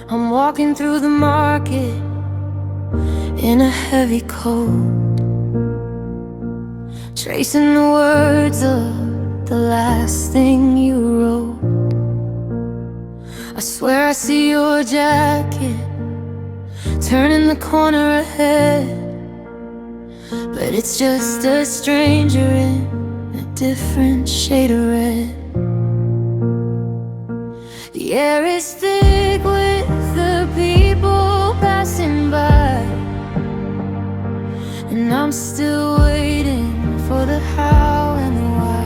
I'm walking through the market in a heavy coat, tracing the words of the last thing you wrote. I swear I see your jacket turning the corner ahead, but it's just a stranger in a different shade of red. The air is thick with the people passing by, and I'm still waiting for the how and the why.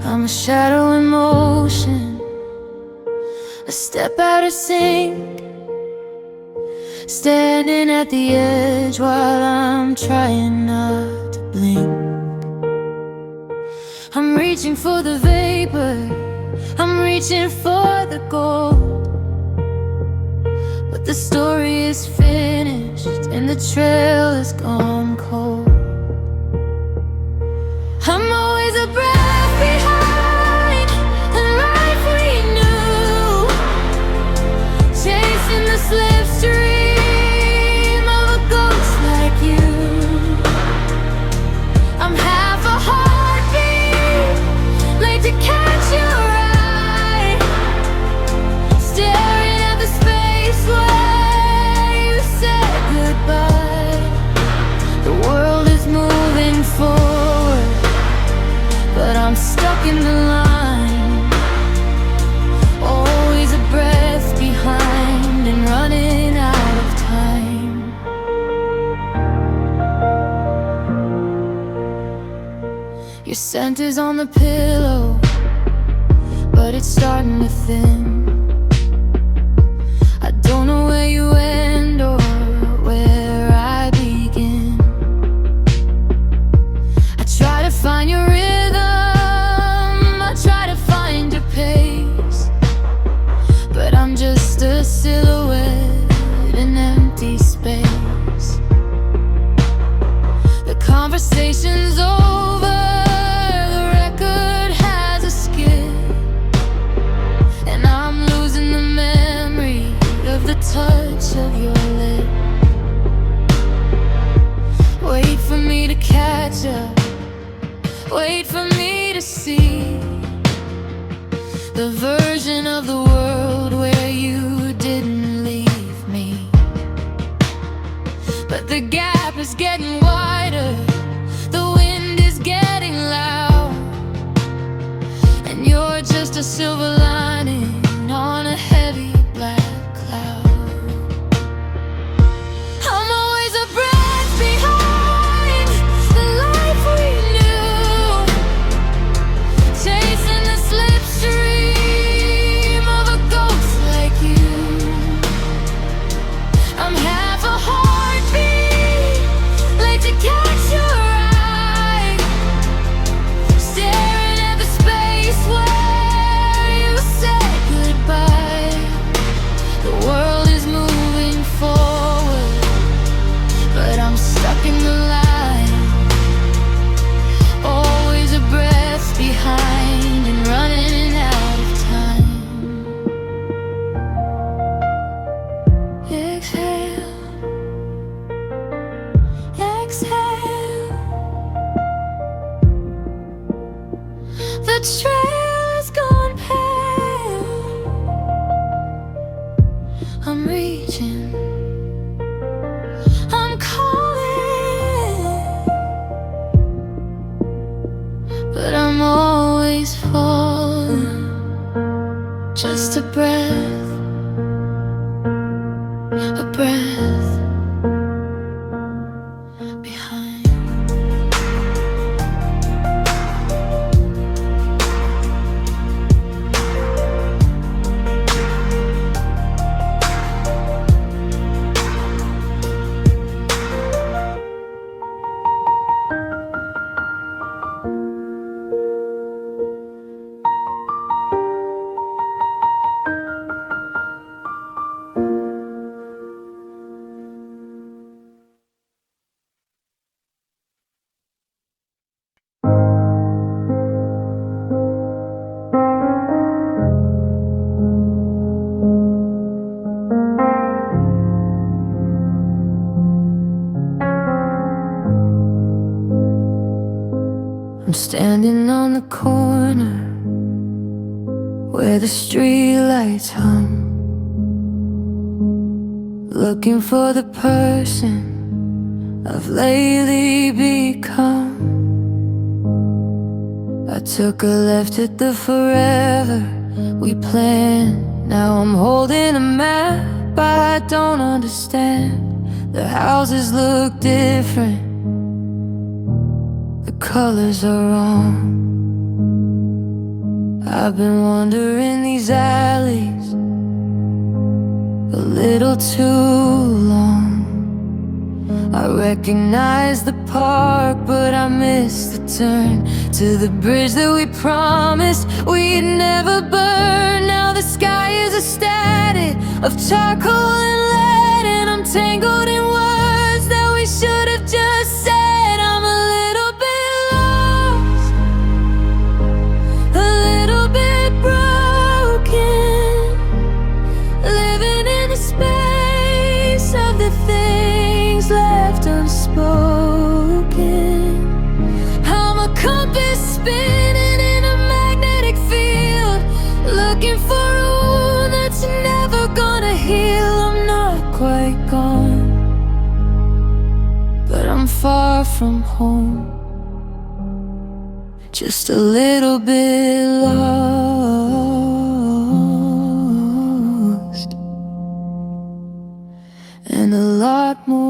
I'm a shadow in motion, a step out of sync, standing at the edge while I'm trying not to blink. I'm reaching for the vapor, I'm reaching for the gold, but the story is finished and the trail is gone cold. I'm always a breath behind the life we knew, chasing the slipstream of a ghost like you. I'm half a heartbeat, late to catch your eye, staring at the space where you said goodbye. The world is moving forward, but I'm stuck in the line, always a breath behind and running out of time. Your scent is on the pillow, but it's starting to thin. I don't know where you end or where I begin. I try to find your rhythm, I try to find your pace, but I'm just a silhouette in empty space. The conversation's over, the record has a skip, and I'm losing the memory of the touch of your lip. Wait for me to catch up, wait for me to see the version of the world where you didn't leave me. But the gap is getting wider, the wind is getting loud, and you're just a silver lining on a heavy black cloud. I'm always a breath behind the life we knew, chasing the slipstream of a ghost like you. I'm half a heartbeat, late to catch your eye, staring at the space where you said goodbye. The world is moving forward, but I'm stuck in the line, always a breath behind and running out of time. Exhale, exhale. The trail has gone pale. I'm reaching, I'm calling, but I'm always falling. Just a breath, a breath behind. where the streetlights hum, looking for the person I've lately become. I took a left at the forever we planned. Now I'm holding a map I don't understand. The houses look different, the colors are wrong. I've been wandering these alleys a little too long. I recognize the park, but I missed the turn to the bridge that we promised we'd never burn. Now the sky is a static of charcoal and lead, and I'm tangled in words that we should have just said. I'm a little bit lost, a little bit broken, living in the space of the things left unspoken. I'm a compass spinning in a magnetic field, looking for a wound that's never gonna heal. I'm not quite gone, but I'm far from home, just a little bit lost, and a lot more.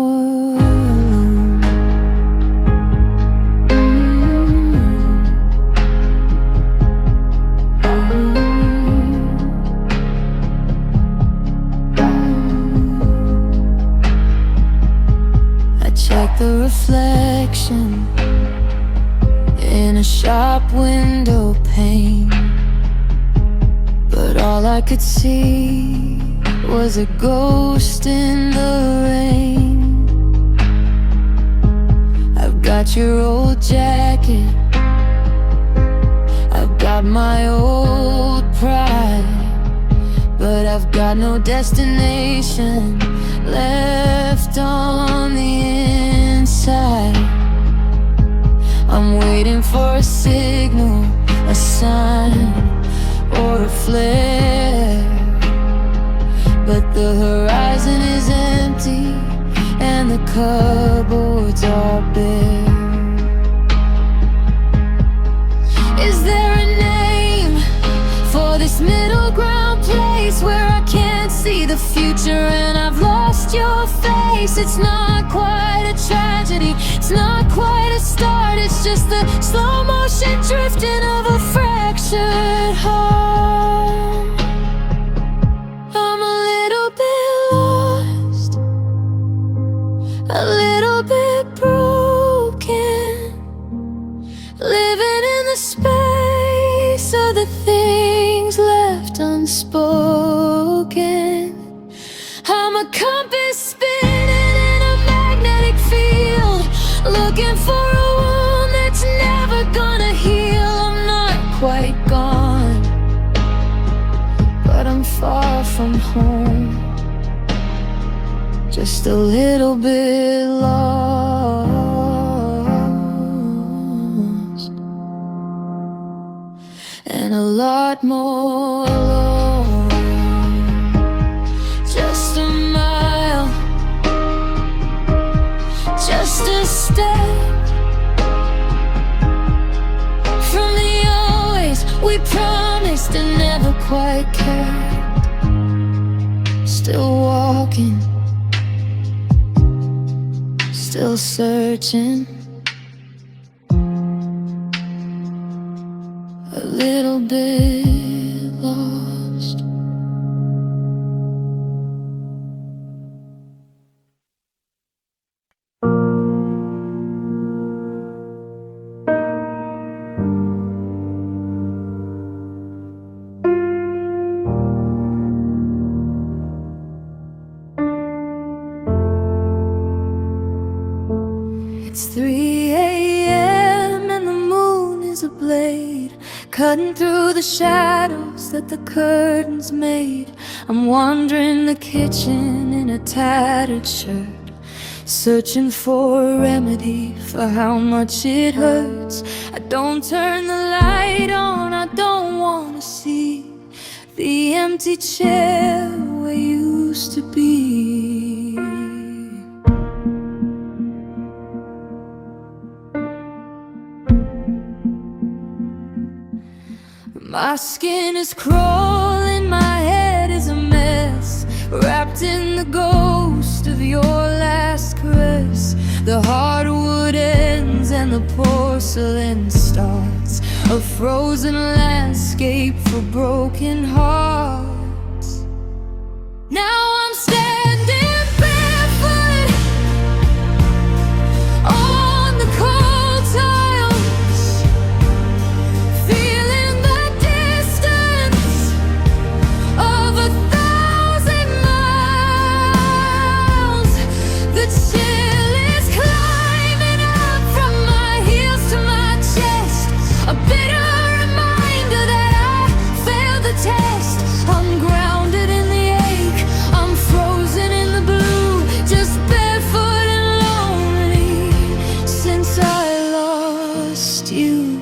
Check the reflection in a shop window pane, but all I could see was a ghost in the rain. I've got your old jacket, I've got my old pride, but I've got no destination left on the inside. I'm waiting for a signal, a sign, or a flare, but the horizon is empty and the cupboards are bare. Is there a name for this middle ground place where I can't see the future and I've lost your face? It's not quite a tragedy, it's not quite a start, it's just the slow motion drifting of a fractured heart. I'm a little bit lost, a little bit broken, living in the space of the things left unspoken. I'm a compass spinning in a magnetic field, looking for a wound that's never gonna heal. I'm not quite gone, but I'm far from home, just a little bit lost, and a lot more alone. Just a mile, just a step from the always we promised and never quite kept. Still walking, still searching, a little bit lost. It's 3 a.m. and the moon is a blade, cutting through the shadows that the curtains made. I'm wandering the kitchen in a tattered shirt, searching for a remedy for how much it hurts. I don't turn the light on, I don't wanna see empty chair where you used to be. My skin is crawling, my head is a mess, wrapped in the ghost of your last caress. The hardwood ends and the porcelain starts, a frozen landscape for broken hearts. Now I'm standing barefoot on the cold tiles, feeling the distance of 1,000 miles. The chill is climbing up from my heels to my chest, a bitter reminder that I failed the test. I'm grounded in the ache, I'm frozen in the blue, just barefoot and lonely since I lost you.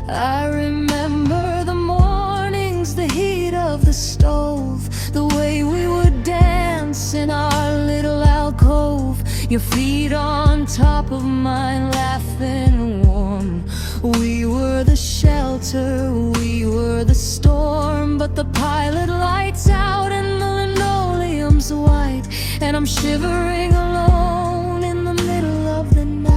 I remember the mornings, the heat of the stove, the way we would dance in our little alcove, your feet on top of mine, laughing and warm. We were the shelter, we were the storm, but the pilot lights out and the linoleum's white, and I'm shivering alone in the middle of the night.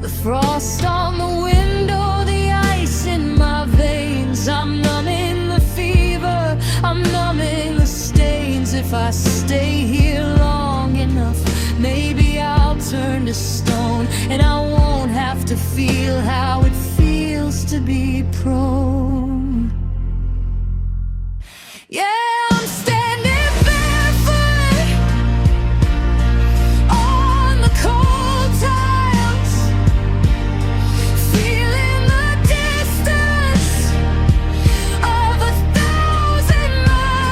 The frost on the window, the ice in my veins, I'm numbing the fever, I'm numbing the stains. If I stay here long enough, maybe I'll turn to stone, and I won't have to feel how it feels to be prone. Yeah, I'm standing barefoot on the cold tiles, feeling the distance of 1,000 miles.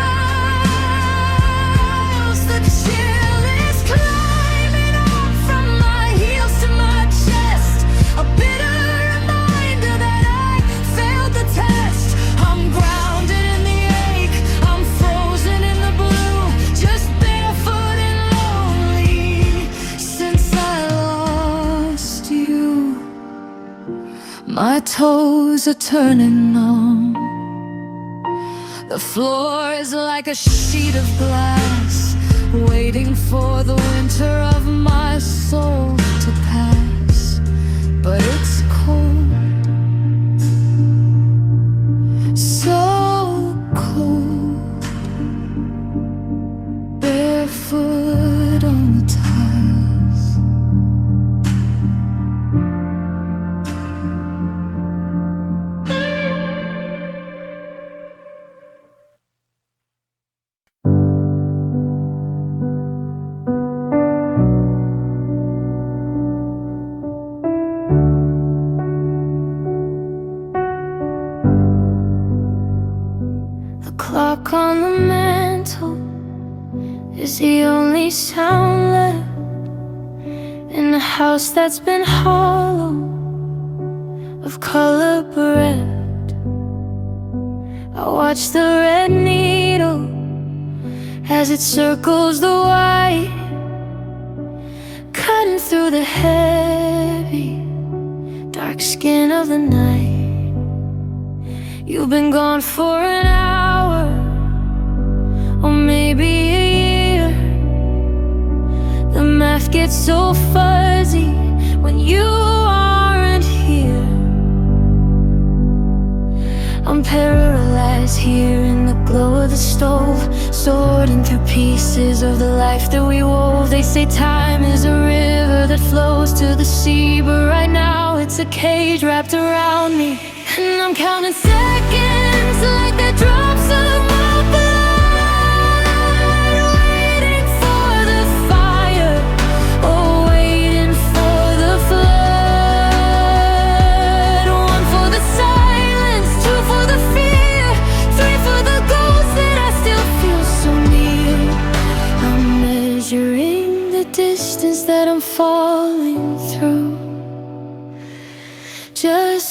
The chill is climbing up from my heels to my chest, a bitter reminder that I failed the test. I'm grounded in the ache, I'm frozen in the blue, just barefoot and lonely since I lost you. My toes are turning numb, the floor is like a sheet of glass, waiting for the winter of my soul to pass. But it's cold, so cold, barefoot on the tiles. The clock on the mantle is the only sound left in a house that's been hollow, of color bereft. I watch the red needle as it circles the white, cutting through the heavy, dark skin of the night. You've been gone for an hour, or maybe a year. The math gets so fuzzy when you aren't here. I'm paralyzed here in the glow of the stove, sorting through pieces of the life that we wove. They say time is a river that flows to the sea, but right now it's a cage wrapped around me. And I'm counting seconds like the drops of my blood, waiting for the fire, oh, waiting for the flood.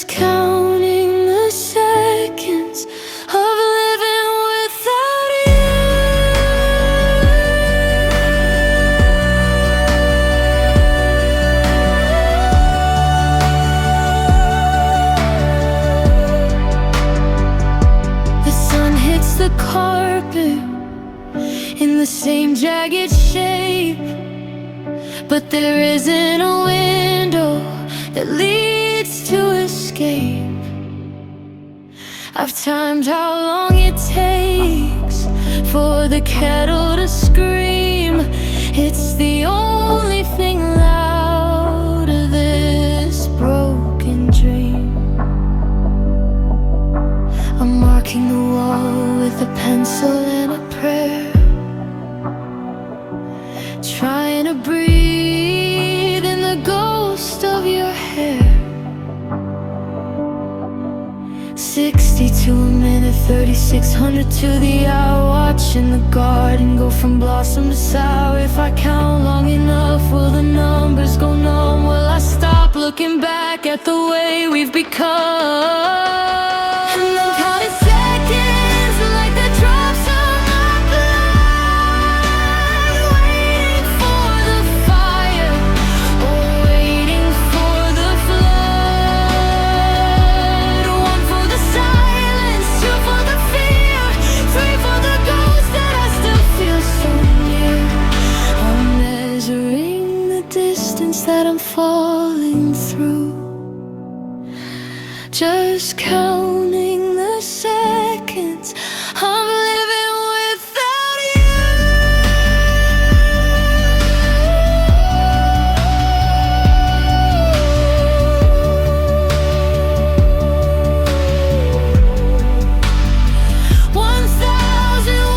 just counting the seconds of living without you. The sun hits the carpet in the same jagged shape, but there isn't a window that leads to escape. I've timed how long it takes for the kettle to scream. It's the only thing loud of this broken dream. I'm marking the wall with a pencil and a prayer, trying to breathe in the ghost of your hair. 60 to a minute, 3600 to the hour. Watching the garden go from blossom to sour. If I count long enough, will the numbers go numb? Will I stop looking back at the way we've become? And I'm counting seconds like the drops of my blood, waiting for the fire, or waiting for the flood. One for the silence, two for the fear, three for the ghost that I still feel so near. I'm measuring the distance that I'm falling through, just counting the seconds I'm living without you. One thousand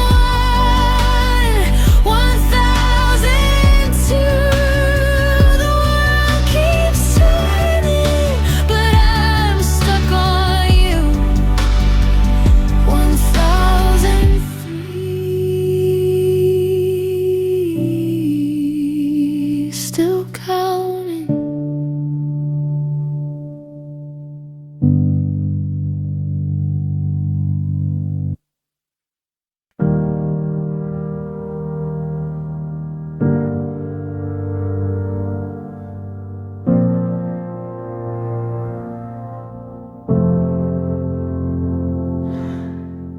one, 1,002. The world keeps turning, but I'm stuck on you. 1,003, still counting.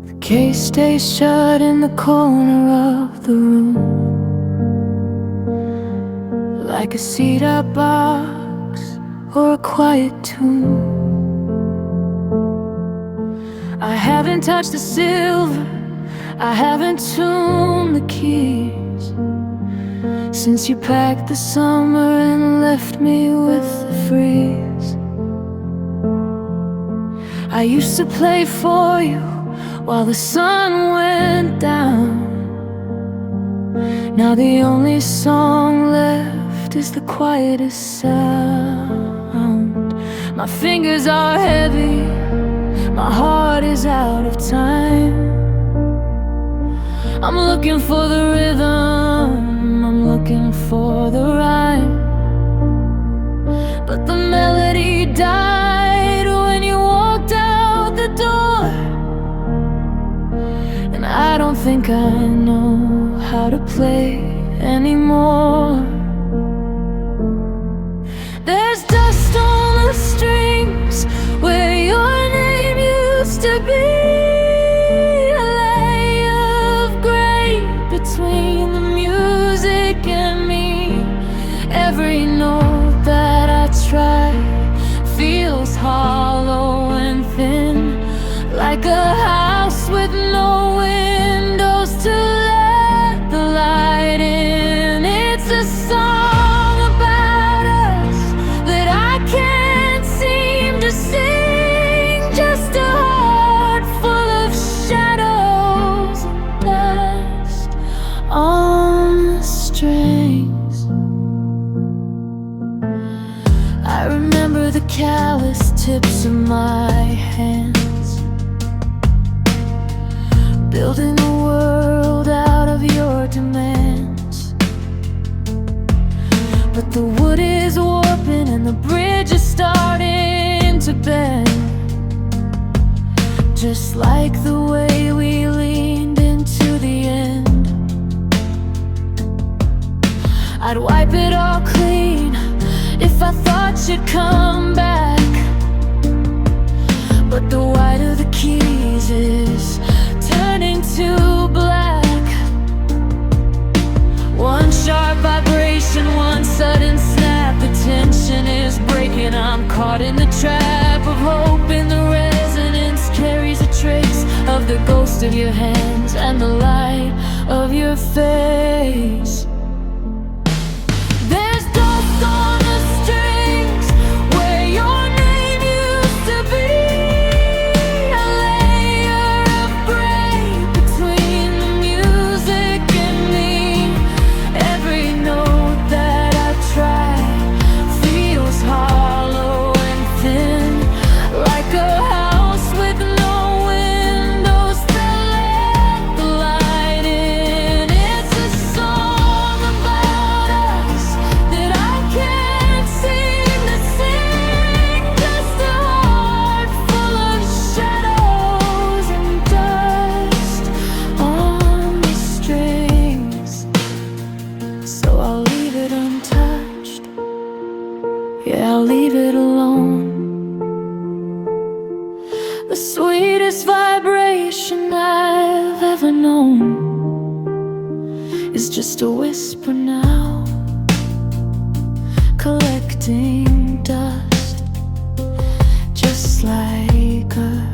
The case stays shut in the corner of the room, like a cedar box or a quiet tomb. I haven't touched the silver, I haven't tuned the keys, since you packed the summer and left me with the freeze. I used to play for you while the sun went down. Now the only song left is the quietest sound. My fingers are heavy, my heart is out of time. I'm looking for the rhythm, I'm looking for the rhyme, but the melody died when you walked out the door. And I don't think I know how to play anymore. There's dust on the strings where your name used to be, a layer of gray between the music and me. Every note that I try feels hollow and thin, like a house with no windows to let the light in. It's a song about us that I can't seem to sing, just a heart full of shadows and dust on the strings. I remember the callous tips of my hands, building a world out of your demands. But the wood is warping and the bridge is starting to bend. just like the way we leaned into the end. I'd wipe it all clean if I thought you'd come back. But the whiter the keys is turning to black. One sharp vibration, one sudden snap. The tension is breaking, I'm caught in the trap of hope. In the resonance carries a trace of the ghost of your hands and the light of your face. There's dust on the strings where your name used to be. A layer of gray between the music and me. Every note that I try feels hollow and thin, like a house with no windows that let the light in. It's a song about us that I can't seem to sing. Just a heart full of shadows and dust on the strings. So I'll leave it untouched. Yeah, I'll leave it alone. The sweetest vibration I've ever known is just a whisper now, collecting dust, just like us.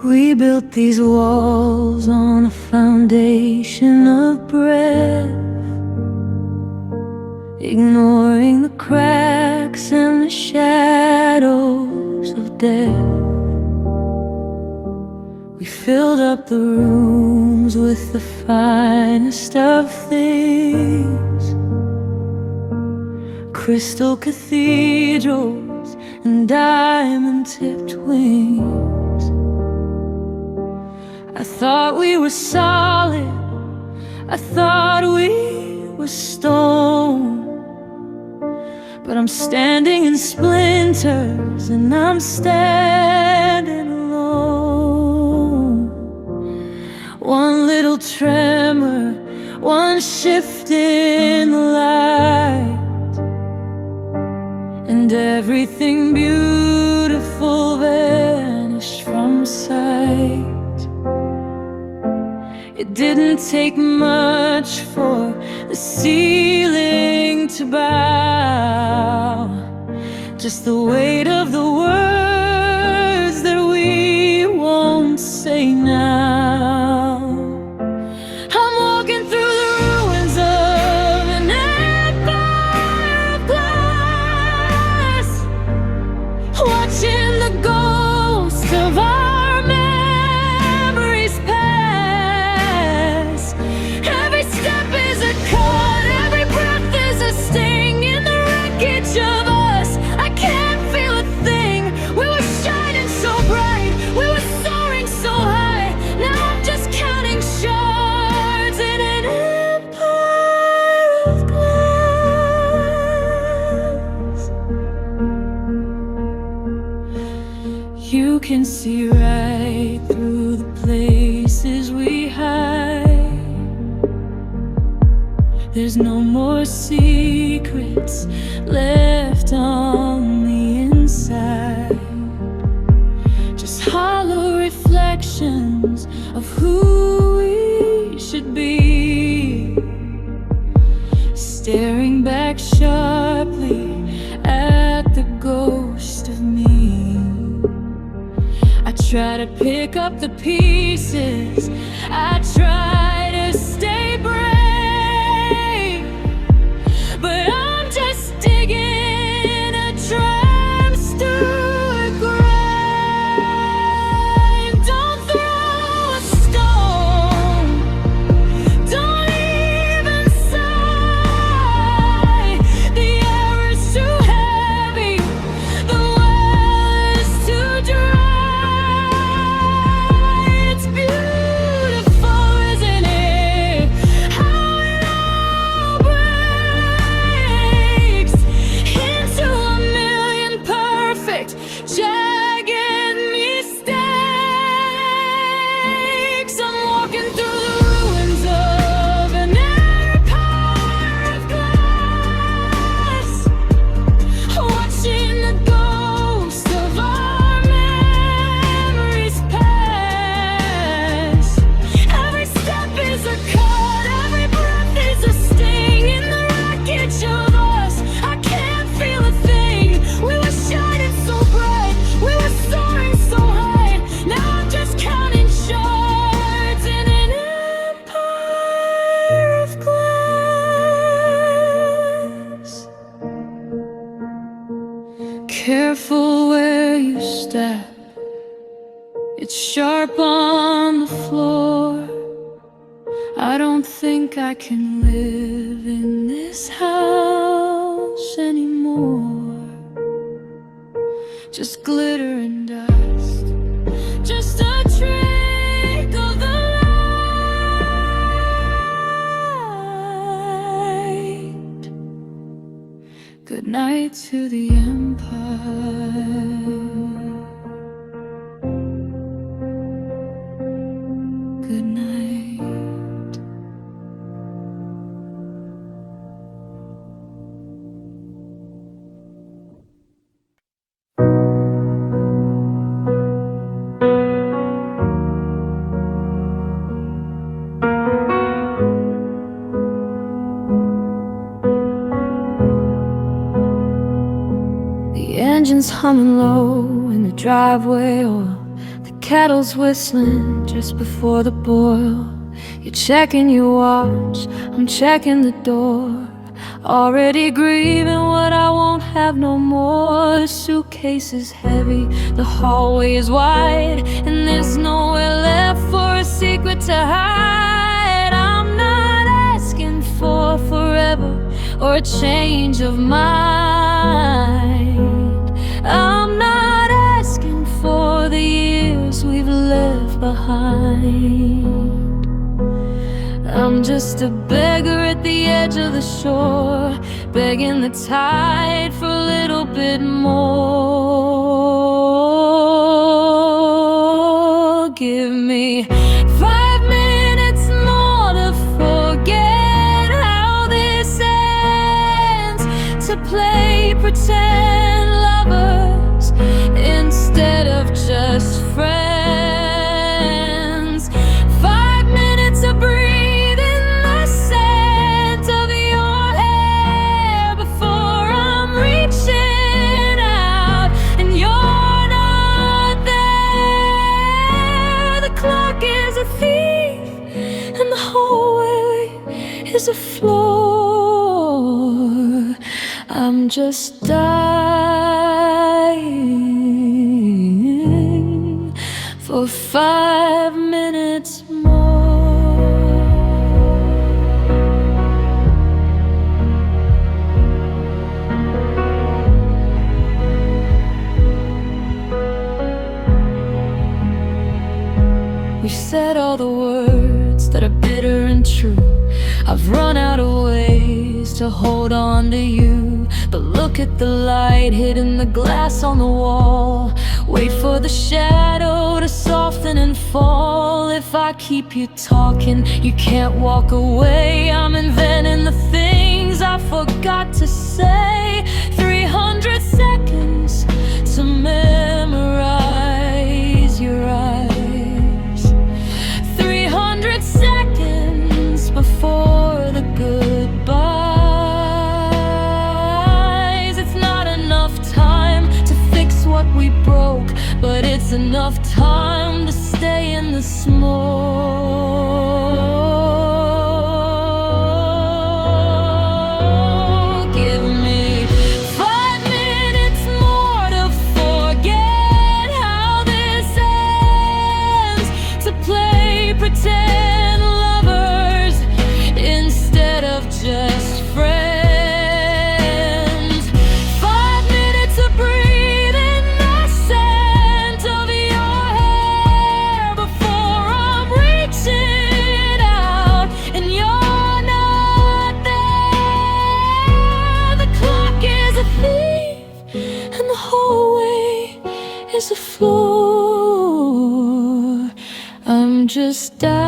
We built these walls on a foundation of breath, ignoring the cracks and the shadows of death. We filled up the rooms with the finest of things, crystal cathedrals and diamond-tipped wings. I thought we were solid, I thought we were stone, but I'm standing in splinters and I'm standing alone. One little tremor, one shift in the light, and everything beautiful vanished from sight. It didn't take much for the ceiling to bow, just the weight of the words that we won't say now. I'm walking through the ruins of an empire of glass, watching the ghost of our memories pass. Every step is a cut, every breath is a sting. In the wreckage of us, I can't feel a thing. We were shining so bright, we were soaring so high. Now I'm just counting shards in an empire of glass. You can see right through the places we hide. There's no more secrets left on the inside, just hollow reflections of who we should be, staring back sharply at the ghost of me. I try to pick up the pieces, I try to stay brave, but I'm just digging a tramps through a grave. Don't throw a stone, don't even sigh. The air is too heavy, the well is too dry. It's beautiful, isn't it? How it all breaks into a million perfect, jagged mistakes. I'm walking through the ruins of an empire of glass, watching the ghosts of our memories pass. Every step is a cut, every breath is a sting. In the wreckage of us, I can't feel a thing. We were shining so bright, we were soaring so high. Now I'm just counting shards in an empire of glass. Careful where you step, it's sharp on the floor. I don't think I can live in this house anymore. Just glitter and dust, just a trick of the light. Good night to the empire. Good night. The engine's humming low in the driveway, or the kettle's whistling just before the boil. You're checking your watch, I'm checking the door. Already grieving what I won't have no more. The suitcase is heavy, the hallway is wide, and there's nowhere left for a secret to hide. I'm not asking for forever or a change of mind. I'm not asking for the years we've left behind. I'm just a beggar at the edge of the shore, begging the tide for a little bit more. Give me 5 minutes more to forget how this ends, to play pretend lovers instead of just friends. 5 minutes of breathing, is a floor. I'm just dying for 5 minutes more. We've said all the words that are bitter and true. I've run out of ways to hold on to you, but look at the light hitting the glass on the wall. Wait for the shadow to soften and fall. If I keep you talking, you can't walk away. I'm inventing the things I forgot to say. 300 seconds to memorize your eyes. 300 seconds enough time to stay in the smoke. Give me 5 minutes more to forget how this ends, to play pretend lovers instead of just friends. The floor, I'm just dying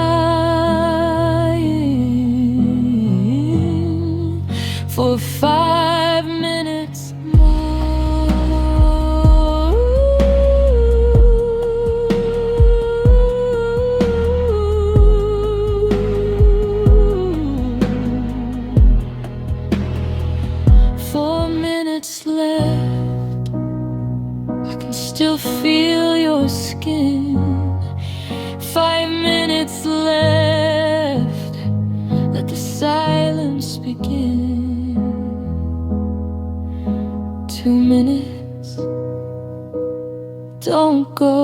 for 5 minutes more. 4 minutes left. Still feel your skin. 5 minutes left. Let the silence begin. 2 minutes. Don't go.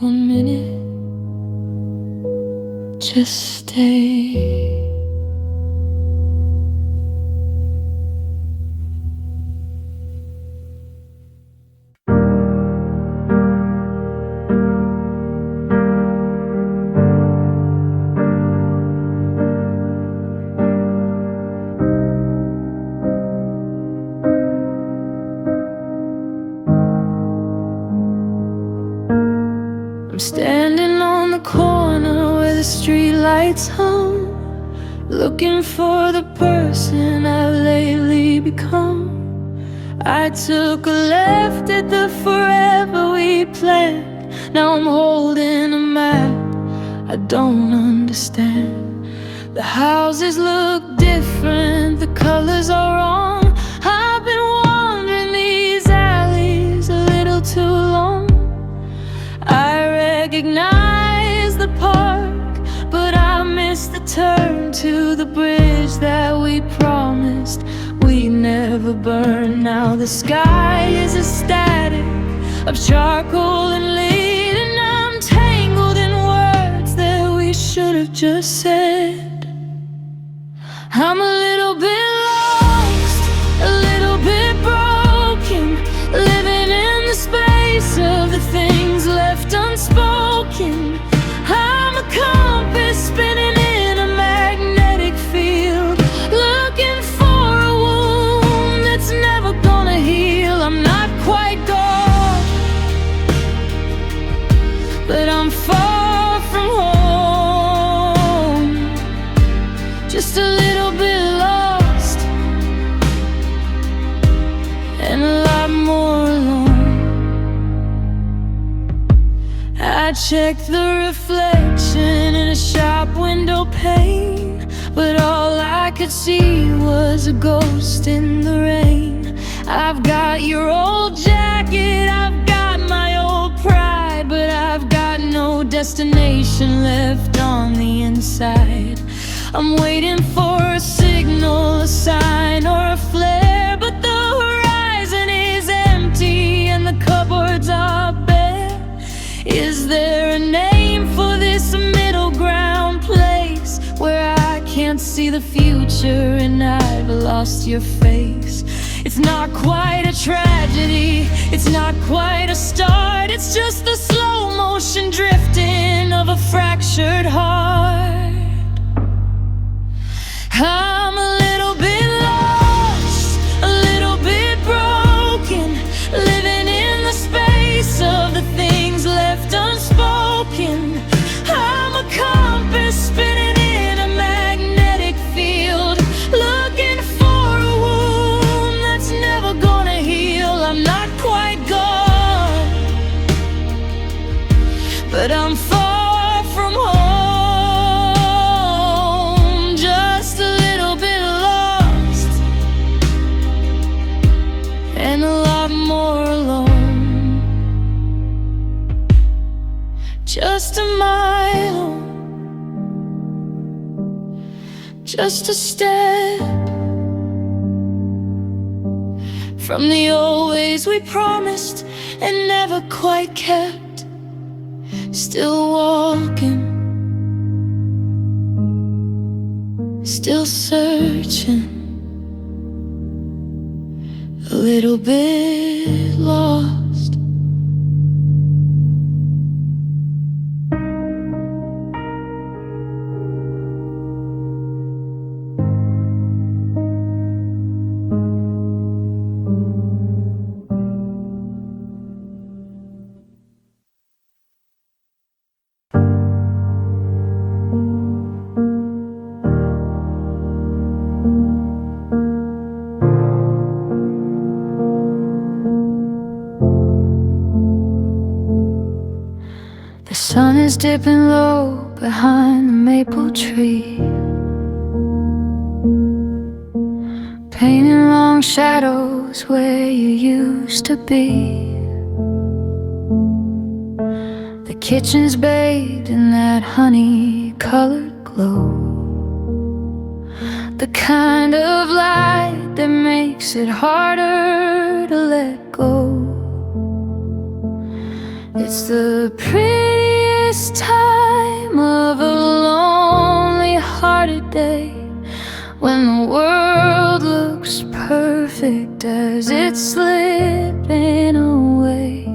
1 minute. Just stay. I'm standing on the corner where the street lights hum, looking for the person I've lately become. I took a left at the forever we planned. Now I'm holding a map I don't understand. The houses look different, the colors are wrong. I've been wandering these alleys a little too long. I recognize the park, but I missed the turn to the bridge that we promised we'd never burn. Now the sky is a static of charcoal and lead, and I'm tangled in words that we should have just said. I'm a little bit lost, a little bit broken, living in the space of the things left unspoken. I'm a compass spinning in a magnetic field, looking for a wound that's never gonna heal. I'm not quite gone, but I'm far from home. Just a little bit lost, and a lot more alone. I checked the reflection in a shop window pane, but all I could see was a ghost in the rain. I've got your old jacket, I've got my old pride, but I've got no destination left on the inside. I'm waiting for a signal, a sign, or a flare, but the horizon is empty and the cupboards are bare. Is there a name for this middle ground place where I can't see the future and I've lost your face? It's not quite a tragedy, it's not quite a start, it's just the slow motion drifting of a fractured heart. I'm a little bit lost, a little bit broken, living in the space of the things left unspoken. I'm a compass spinning in a magnetic field, looking for a wound that's never gonna heal. I'm not quite gone, but I'm far from home. Just a little bit lost, and a lot more alone. just a mile, just a step from the old ways we promised and never quite kept. Still walking, still searching, a little bit lost. The sun is dipping low behind the maple tree, painting long shadows where you used to be. The kitchen's bathed in that honey-colored glow, the kind of light that makes it harder to let go. It's the prettiest time of a lonely-hearted day, when the world looks perfect as it's slipping away.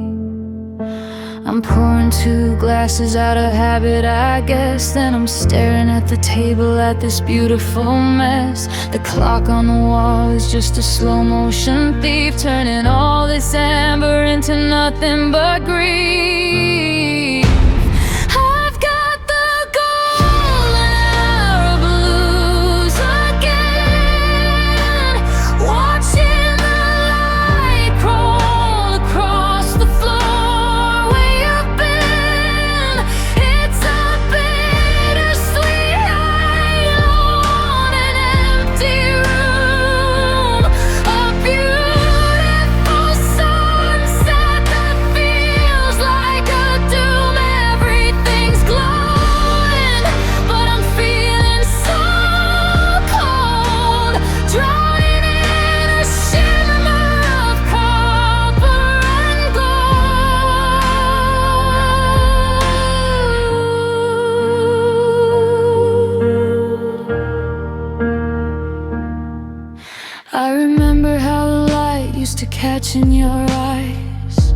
I'm pouring 2 glasses out of habit, I guess. Then I'm staring at the table at this beautiful mess. The clock on the wall is just a slow-motion thief, turning all this amber into nothing but grief. I've got the golden hour blues again, watching the light crawl across the floor where you've been. It's a bittersweet night on an empty room, a beautiful sunset that feels like a doom. Everything's glowing, but I'm feeling so cold, drowning in a shimmer of copper and gold. I remember how the light used to catch in your eyes,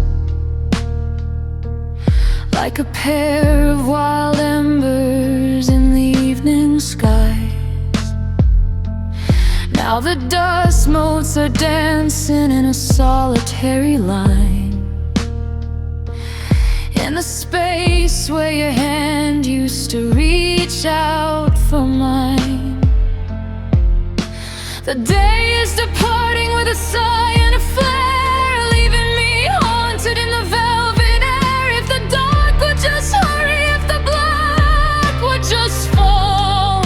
like a pair of wild embers in the evening skies. Now the dust motes are dancing in a solitary line, in the space where your hand used to reach out for mine. The day is departing with a sigh and a flare, leaving me haunted in the velvet air. If the dark would just hurry, if the black would just fall,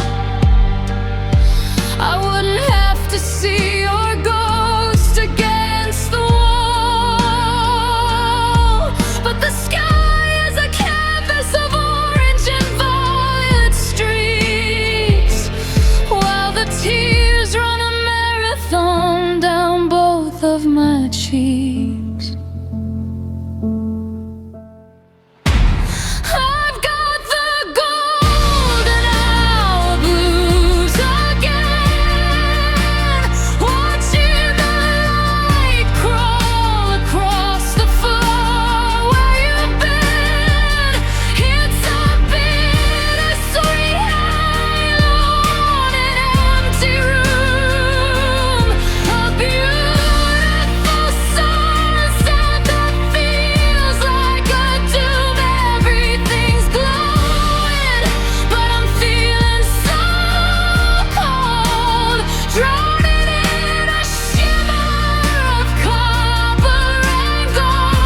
I wouldn't have to see your ghost against the wall. But the sky is a canvas of orange and violet streaks, while the tears run a marathon down both of my cheeks. I've got the golden hour blues again, watching the light crawl across the floor where you've been. It's a bittersweet halo on an empty room, a beautiful sunset that feels like a doom. Everything's glowing, but I'm feeling so cold, drowning in a shimmer of copper and gold.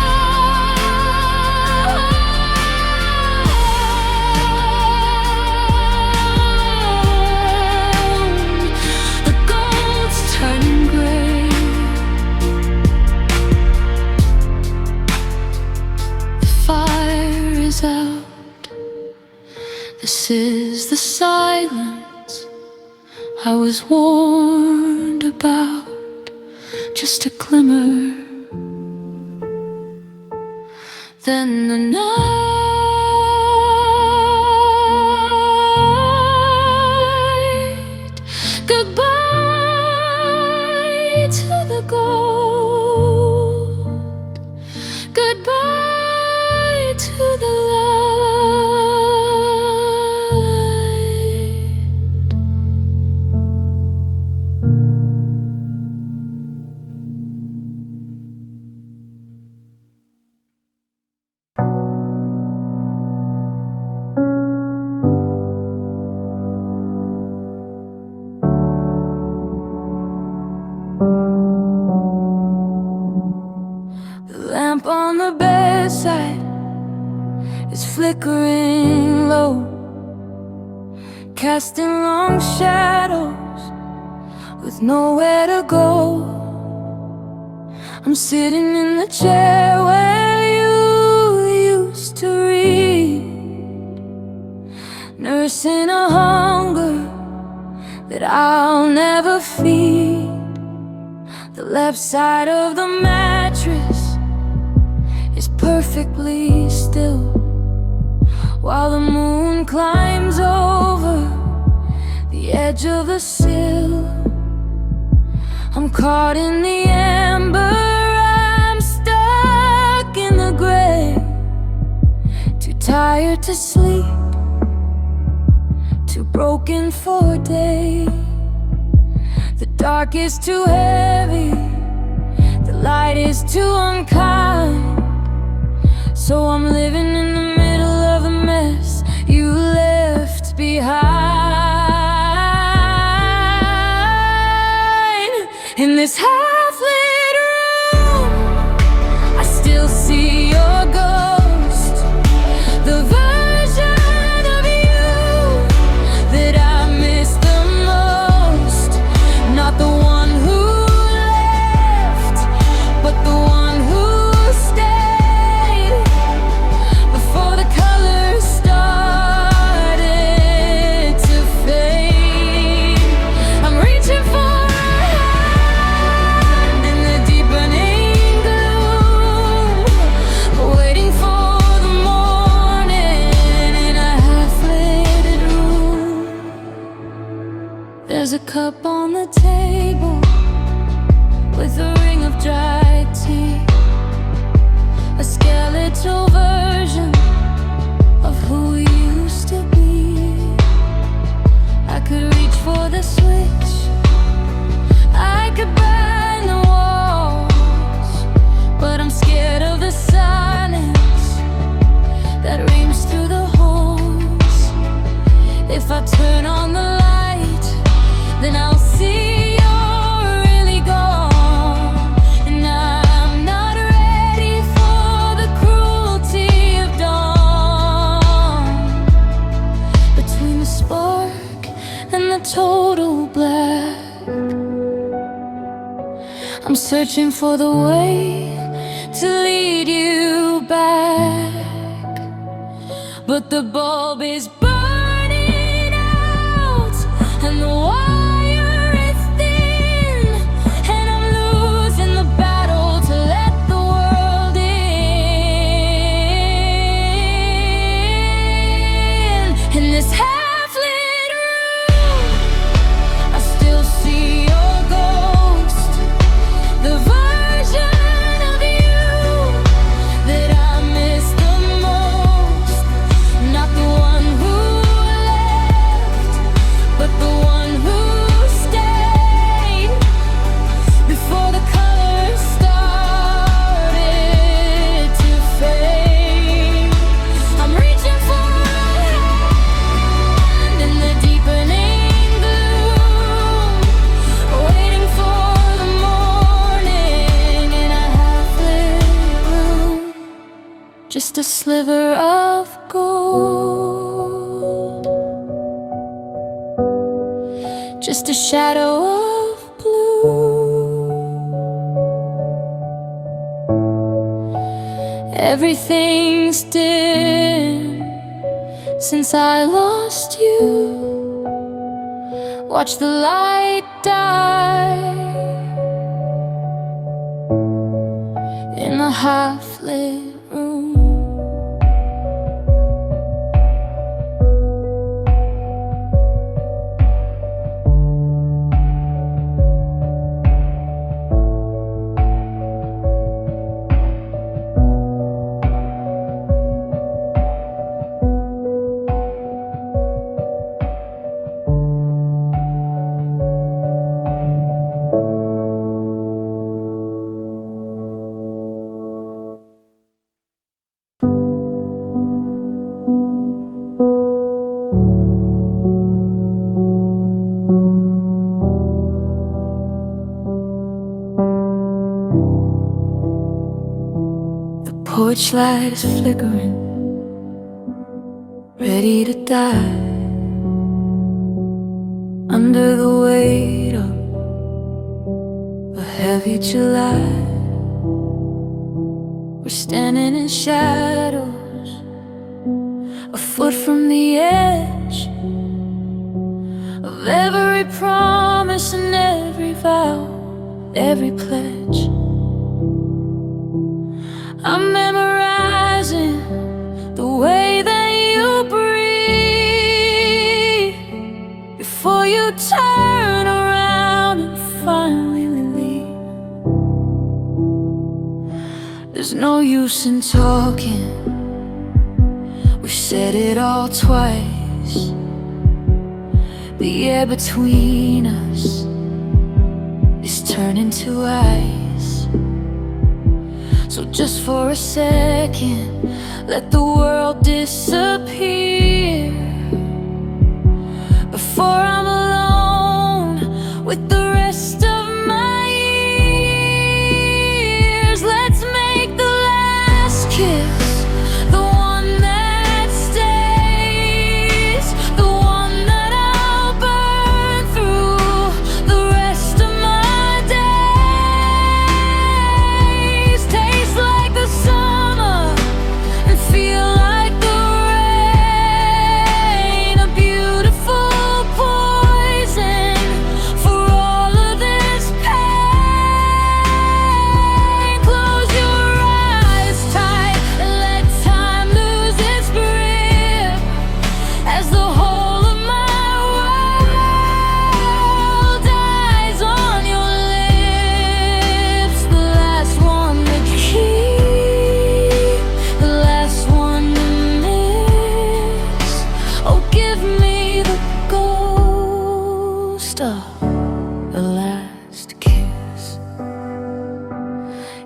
The gold's turning gray, the fire is out, This is the silence I was warned about, just a glimmer. Then the night, goodbye to the gold, goodbye to the light. The lamp on the bedside is flickering low, casting long shadows with nowhere to go. I'm sitting in the chair where you used to read, nursing a hunger that I'll never feed. The left side of the mattress is perfectly still, while the moon climbs over the edge of the sill. I'm caught in the amber, I'm stuck in the gray, too tired to sleep, too broken for a day. The dark is too heavy, the light is too unkind, so I'm living in the middle of the mess you left behind. In this half-lit room, I still see your ghost, the version of you that I miss the most. Not the one who left, but the one who stayed before the colors started to fade. I'm reaching for a hand in the deepening gloom, waiting for the morning in a half-lit room. There's a cup on the table with a ring of dry tea, a skeletal version of who we used to be. I could reach for the switch, I could burn the walls, but I'm scared of the silence that rings through the halls. If I turn on the light, then I'll see you're really gone, and I'm not ready for the cruelty of dawn. Between the spark and the total black, I'm searching for the way to lead you back, but the bulb is burning out and the wire is thin, and I'm losing the battle to let the world in. In this half-lit room, I still see your ghost, the version of you that I miss the most. Not the one who left, but the one who stayed before the colors started to fade. I'm reaching for a hand in the deepening gloom, waiting for the morning in a half-lit room. Just a sliver of gold, just a shadow of blue. Everything's dim, since I lost you. Watch the light die in a half-lit room. Porch light is flickering, ready to die under the weight of a heavy July. We're standing in shadows, a foot from the edge of every promise and every vow, every pledge. I'm memorizing the way that you breathe before you turn around and finally leave. There's no use in talking, we've said it all twice. The air between us is turning to ice. So just for a second, let the world disappear before I'm alone with the rest of my years. Let's make the last kiss the one that stays, the one that I'll burn through the rest of my days. Taste like the summer and feel like the rain, a beautiful poison for all of this pain. Close your eyes tight and let time lose its grip as the whole of my world dies on your lips. The last one to keep, the last one to miss. Oh, give me the ghost of the last kiss.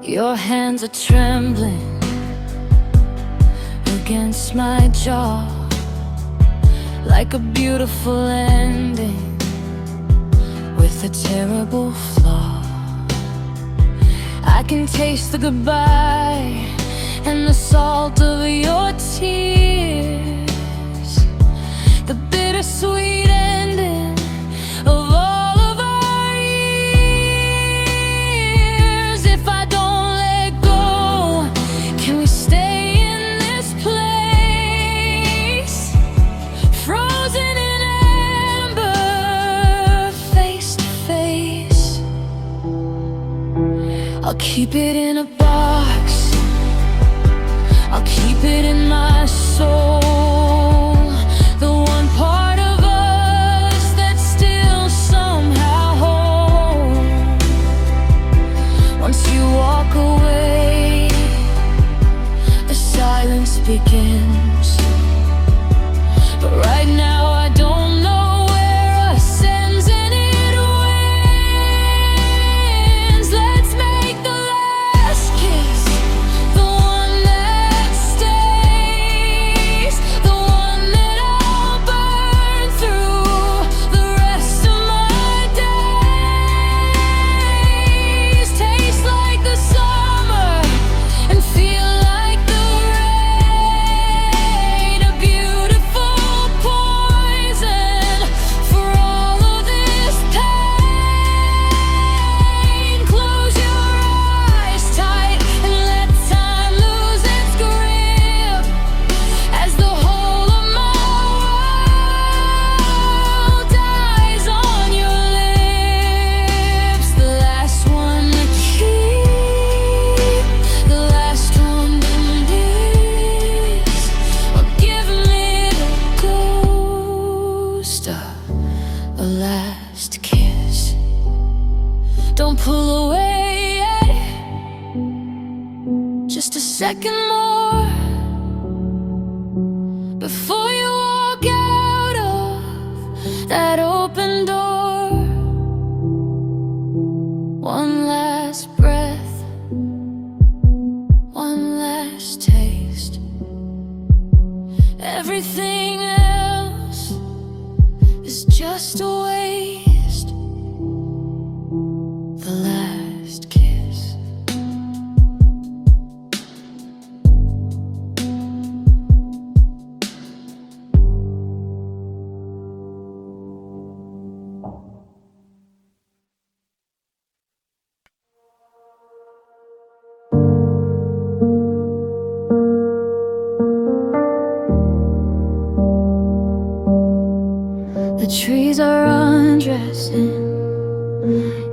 Your hands are trembling against my jaw, like a beautiful ending with a terrible flaw. I can taste the goodbye and the salt of your tears, the bittersweet ending of all of our years. If I don't let go, can we stay in this place, frozen in amber, face to face? I'll keep it in a box, I'll keep it in my soul, the one part of us that's still somehow whole. Once you walk away, the silence begins. But right now I don't know where us ends and it wins. Let's make the last second more before you walk out of that open door. One last breath, one last taste. Everything else is just a waste. The last kiss. The trees are undressing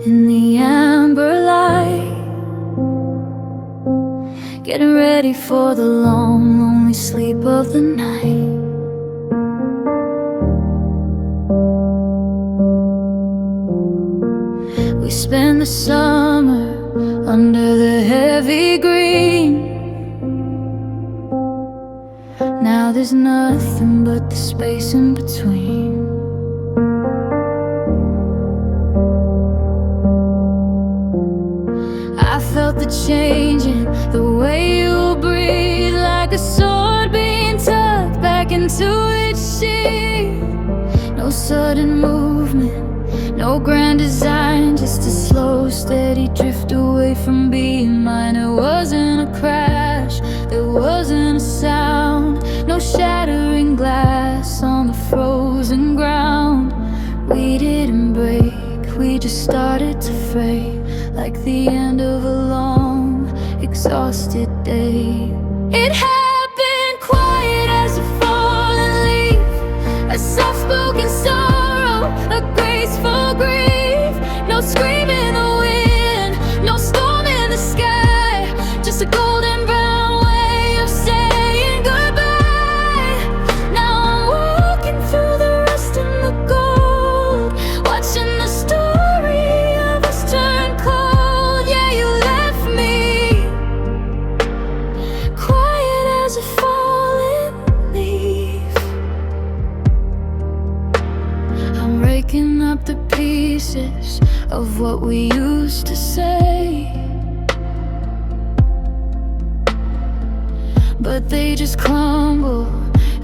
in the amber light, getting ready for the long, lonely sleep of the night. We spend the summer under the heavy green. Now there's nothing but the space in between. I felt the change in the way you breathe, like a sword being tucked back into its sheath. No sudden movement, no grand design, just a slow, steady drift away from being mine. It wasn't a crash, there wasn't a sound, no shattering glass on the frozen ground. We didn't break, we just started to fray, like the end of a long, exhausted day. It happened quiet as a falling leaf, a soft-spoken sorrow, a graceful grief. No scream in the wind, no storm in the sky, just a golden brown way of saying goodbye. Now I'm walking through the rust and the gold, watching the story of us turn cold. Yeah, you left me quiet as a falling leaf. I'm raking up the pieces of what we used to say, but they just crumble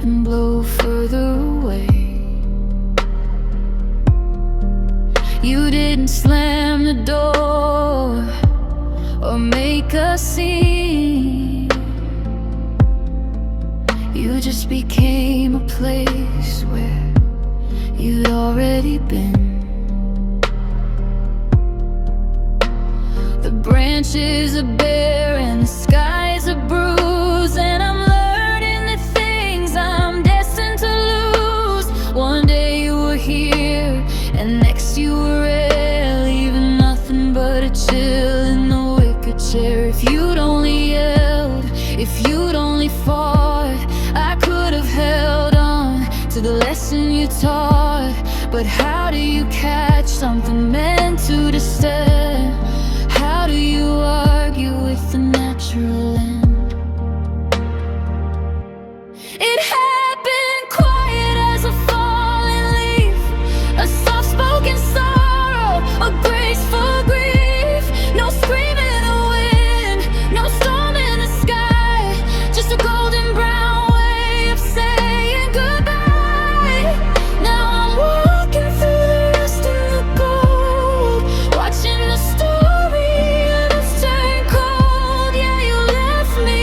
and blow further away. You didn't slam the door or make a scene. You just became a place where you'd already been. The branches are bare and the skies are bruised, and I'm learning the things I'm destined to lose. One day you were here and next you were ill, leaving nothing but a chill in the wicker chair. If you'd only yelled, if you'd only fought, I could have held on to the lesson you taught. But how do you catch something meant to disturb? How do you argue with the natural end? It happened quiet as a falling leaf, a soft-spoken sorrow, a graceful grief. No scream in the wind, no storm in the sky, just a golden brown way of saying goodbye. Now I'm walking through the rust and the gold, watching the story of us turn cold. Yeah, you left me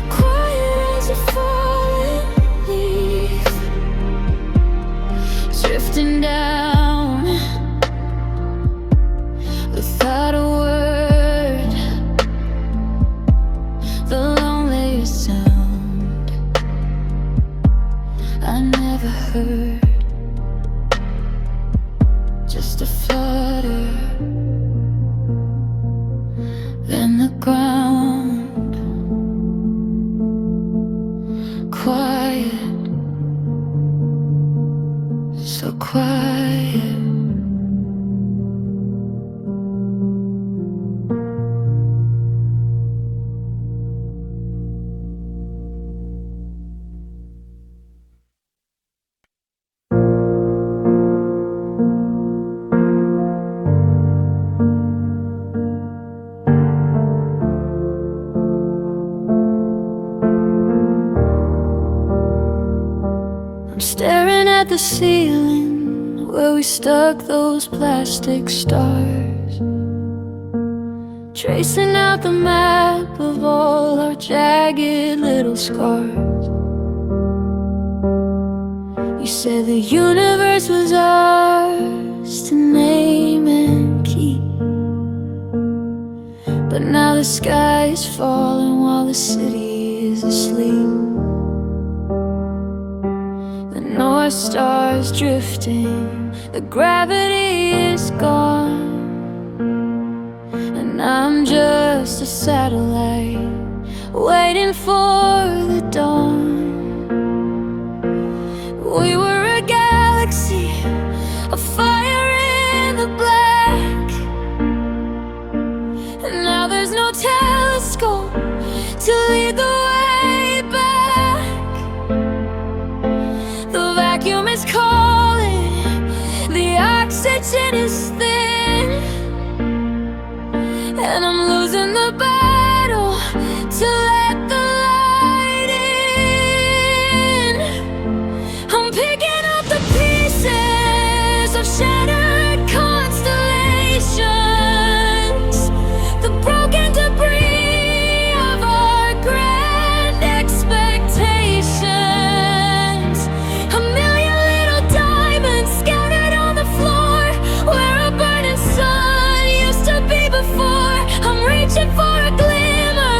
quiet as a falling leaf, drifting down without a word, the loneliest sound I never heard. Just a flutter, then the ground quiet, so quiet. at the ceiling where we stuck those plastic stars, tracing out the map of all our jagged little scars. You said the universe was ours to name and keep, but now the sky is falling while the city is asleep. The North Star's drifting, the gravity is gone, and I'm just a satellite waiting for the dawn. We were a galaxy, a fire in the black, and now there's no telescope to lead the way back. The vacuum is calling, the oxygen is thin, and I'm losing the battle to let the light in. I'm picking up the pieces of shattered constellations, the broken debris of our grand expectations. A million little diamonds scattered on the floor where a burning sun used to be before. I'm reaching for a glimmer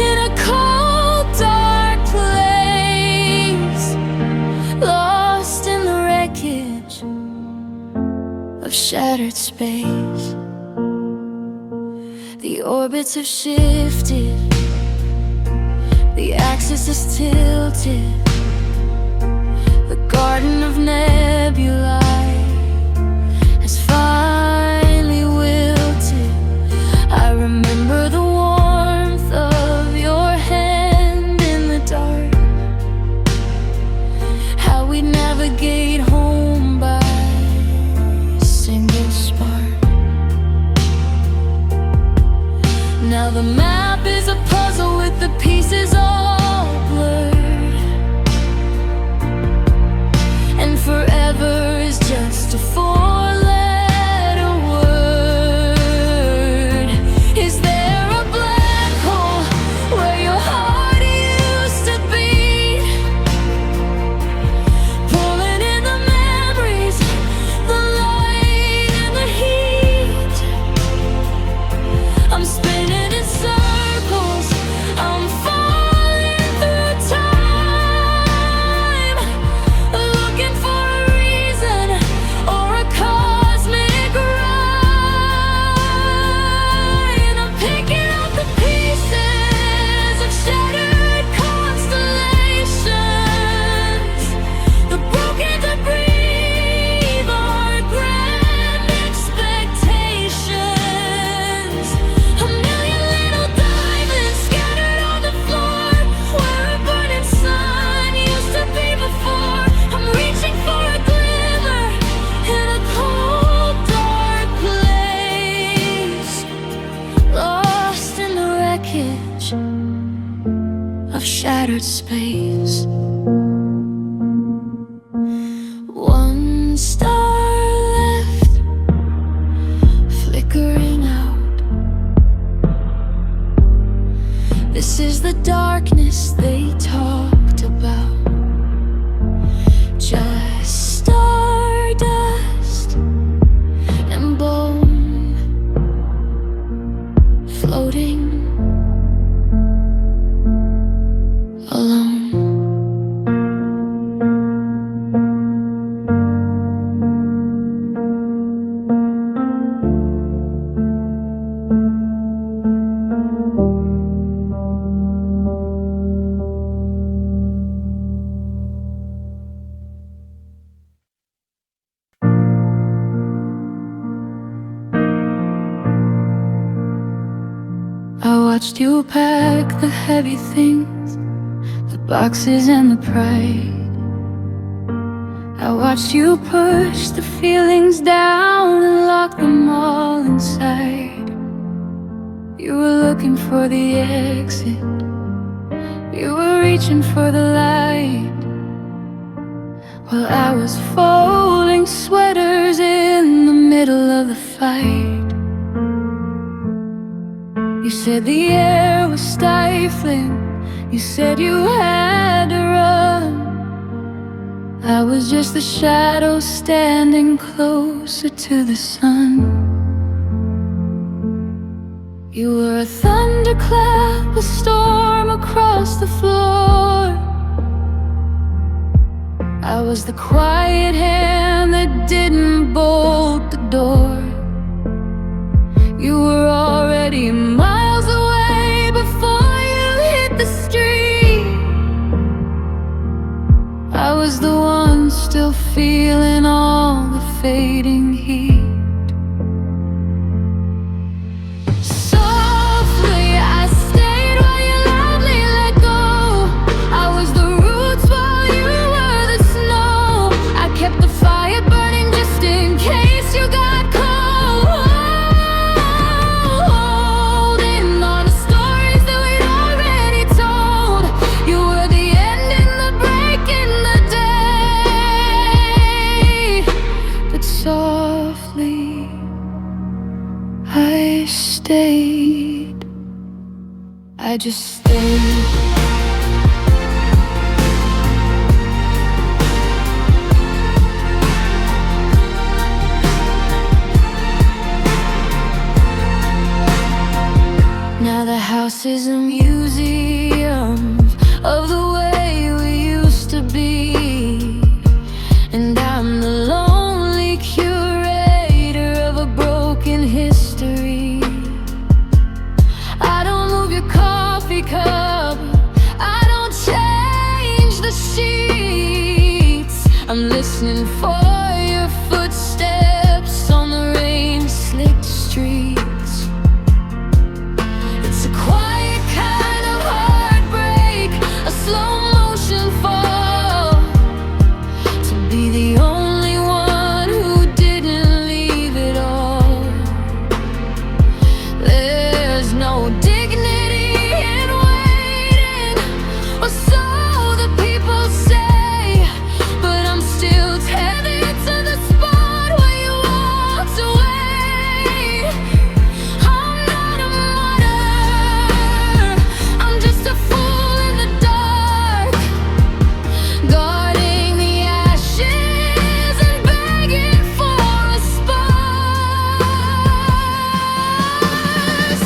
in a cold, dark place, lost in the wreckage of shattered space. The orbits have shifted, the axis is tilted, the garden of nebulae has finally wilted. I remember the warmth of your hand in the dark, how we navigate home by a single spark. Now the map is a puzzle with the pieces all blurred, and forever is just a four-letter word. Is there a black hole where your heart used to beat, pulling in the memories, the light and the heat? I'm spinning in circles, I'm falling through time, looking for a reason or a cosmic ride. I'm picking up the pieces of shattered constellations, the broken debris of our grand expectations. A million little diamonds scattered on the floor where a burning sun used to be before. I'm reaching for a glimmer in a cold, dark place, lost in the wreckage of shattered space. One star left, flickering out. This is the darkness they talked about, just stardust and bone floating alone. I watched you pack the heavy things, the boxes and the pride. I watched you push the feelings down and lock them all inside. You were looking for the exit, you were reaching for the light. while I was folding sweaters in the middle of the fight. You said the air was stifling, you said you had to run. I was just the shadow standing closer to the sun. You were a thunderclap, a storm across the floor. I was the quiet hand that didn't bolt the door. You were already miles away before you hit the street. I was the one still feeling all the fading heat. I just stayed. Now the house is a museum of the way we used to be, and I'm the lonely curator of a broken history. I don't move your coffee cup, I don't change the sheets. I'm listening for your footsteps on the rain-slicked streets. It's a quiet kind of heartbreak, a slow-motion fall, to be the only one who didn't leave it all. There's no dignity in waiting, or so the people say, but I'm still tethered to the spot where you walked away. I'm not a martyr, I'm just a fool in the dark, guarding the ashes and begging for a spark.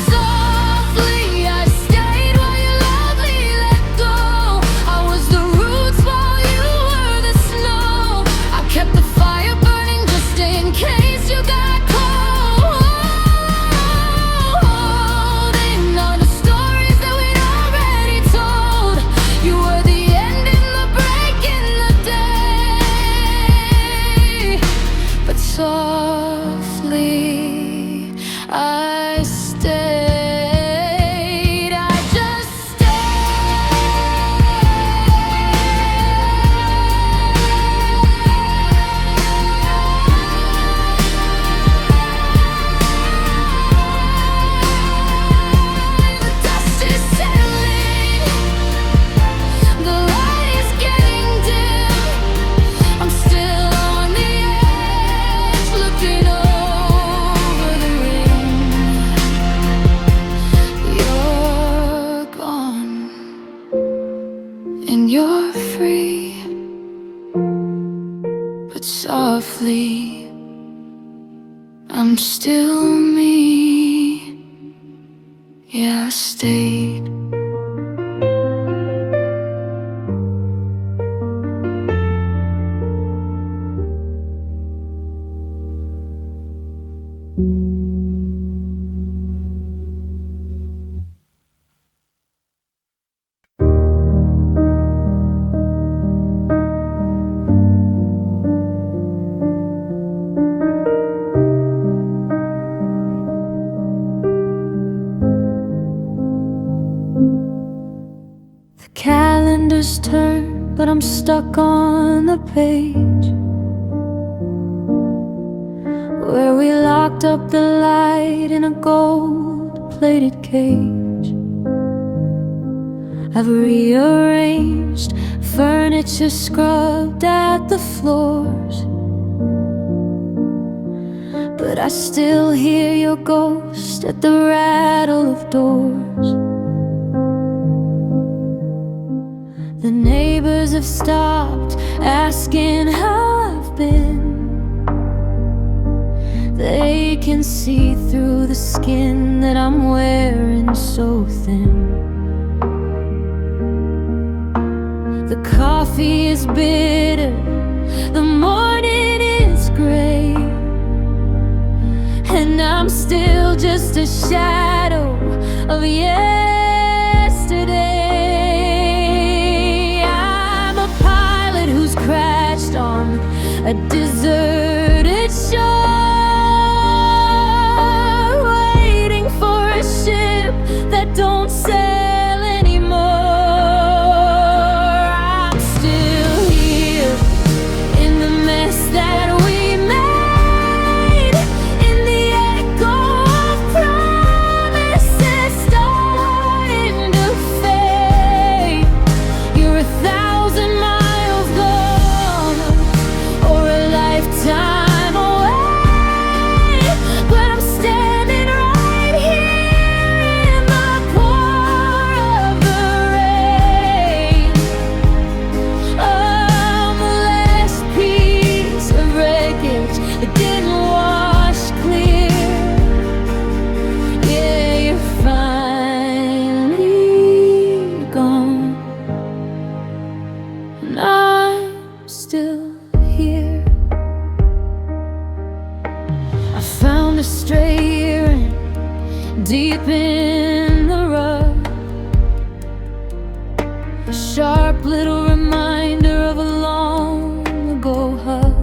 Softly I stayed while you loudly let go. I was the roots while you were the snow. I kept the fire burning just in case you got cold. Holding on to stories that we'd already told. You were the end in the break in the day, but softly I stayed. I just the dust is settling, the light is getting dim. I'm still on the edge, looking over the ring. You're gone, and you're free, but softly I'm still me. Yeah, I stayed. The calendar's turned, but I'm stuck on the page where we locked up the light in a gold-plated cage. I've rearranged furniture, scrubbed at the floors, but I still hear your ghost at the rattle of doors. The neighbors have stopped asking how I've been. They can see through the skin that I'm wearing so thin. The coffee is bitter, the morning is gray, and I'm still just a shadow of yesterday. I'm a pilot who's crashed on a deserted shore, waiting for a ship that don't sail anymore. I'm still here in the mess that we made, in the echo of promises starting to fade. You're 1,000 miles gone, or a lifetime away, but I'm standing right here in the pour of the rain. I'm the last piece of wreckage that didn't wash clear. Yeah, you're finally gone, and I'm still here. I found a stray earring deep in the rug, a sharp little reminder of a long ago hug.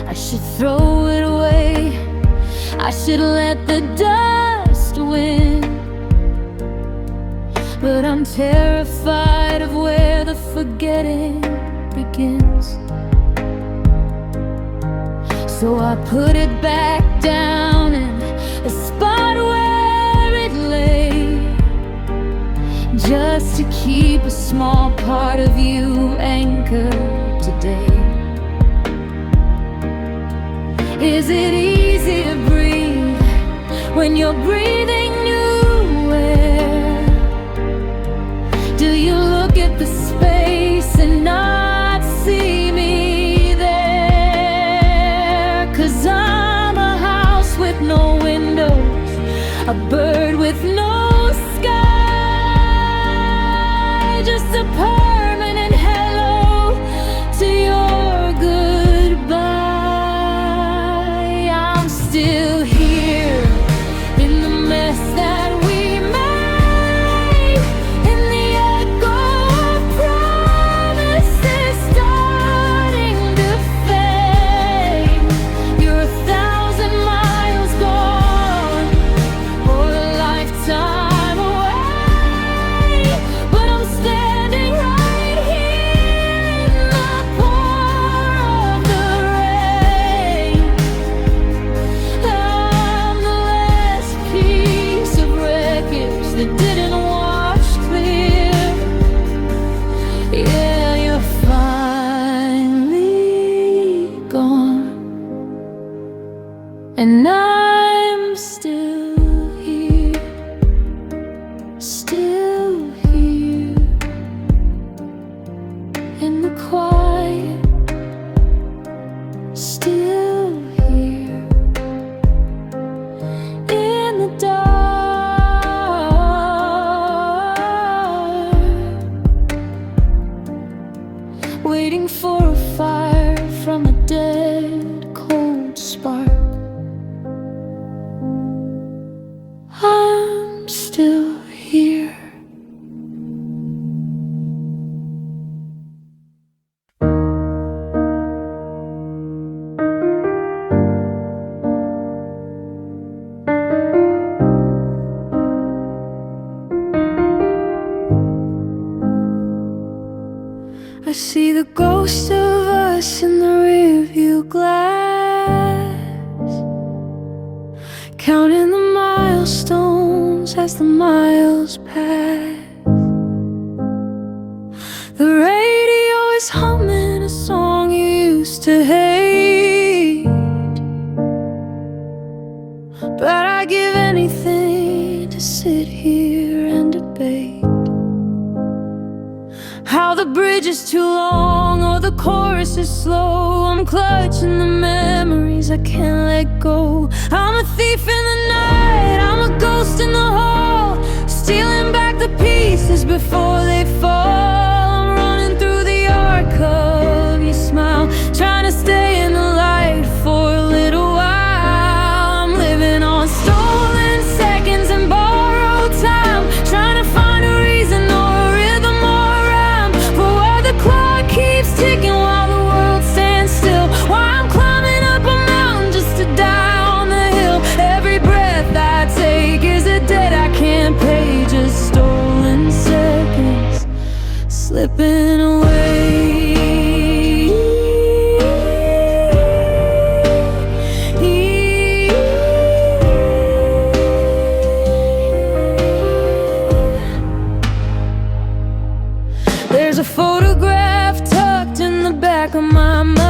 I should throw it away, I should let the dust win, but I'm terrified of where the forgetting begins. So I put it back down in the spot where it lay, just to keep a small part of you anchored today. Is it easy to breathe when you're breathing new air? Do you look at the space and not see me there? 'Cause I'm a house with no windows, a bird with no sky, just a permanent hello to your goodbye. I'm still here in the mess that we made, in the echo of promises starting to fade. You're 1,000 miles gone, or a lifetime away, but I'm standing right here in the pour of the rain. I'm the last piece of wreckage that didn't wash clear. Yeah, you're finally gone, and I'm still here, still here in the quiet, still here in the dark, waiting for a fire from a dead cold spark. I'm still here. I see the ghost of us in the rearview glass, counting the milestones as the miles pass. The radio is humming a song you used to hate, but I give anything to sit here and debate how the bridge is too long or the chorus is slow. I'm clutching the memories I can't let go. I'm a thief in the night, I'm a ghost in the hall, stealing back the pieces before they fall. I'm running through the arc of your smile, trying to stay in the light for a little while. I'm living on stolen seconds and borrowed time, trying to find a reason or a rhythm or a rhyme for why the clock keeps ticking while the world stands still. Why I'm climbing up a mountain just to die on the hill. Every breath I take is a debt I can't pay, just stolen seconds slipping away. There's a photograph tucked in the back of my mind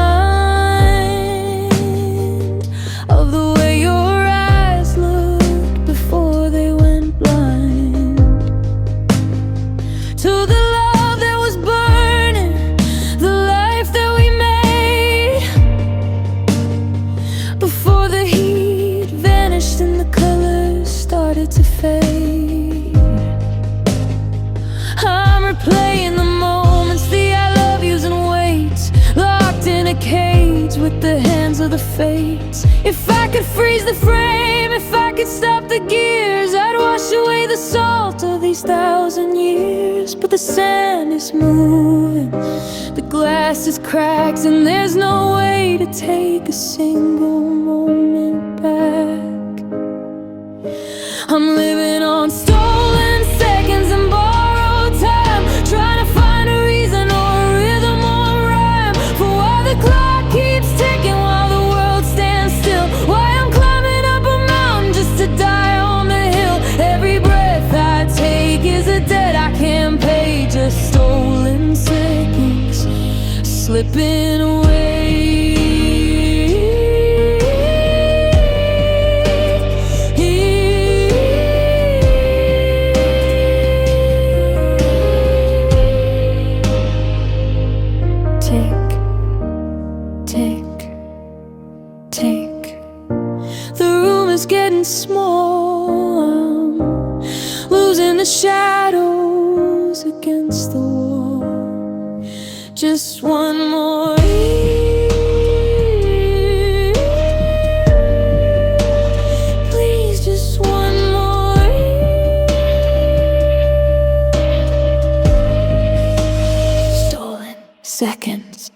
of the way your eyes looked before they went blind, to the love that was burning, the life that we made, before the heat vanished and the colors started to fade. I'm replaying the moments, the I love yous and waits, locked in a cage with the hands of the fates. If I could freeze the frame, if I could stop the gears, I'd wash away the salt of these 1,000 years. But the sand is moving, the glass is cracked, and there's no way to take a single moment back. I'm living on stolen seconds and borrowed time, trying to find a reason or a rhythm or a rhyme for why the clock keeps ticking while the world stands still. Why I'm climbing up a mountain just to die on the hill. Every breath I take is a debt I can't pay, just stolen seconds slipping away. Getting small, I'm losing the shadows against the wall. Just one more year, please, just one more year. Stolen seconds.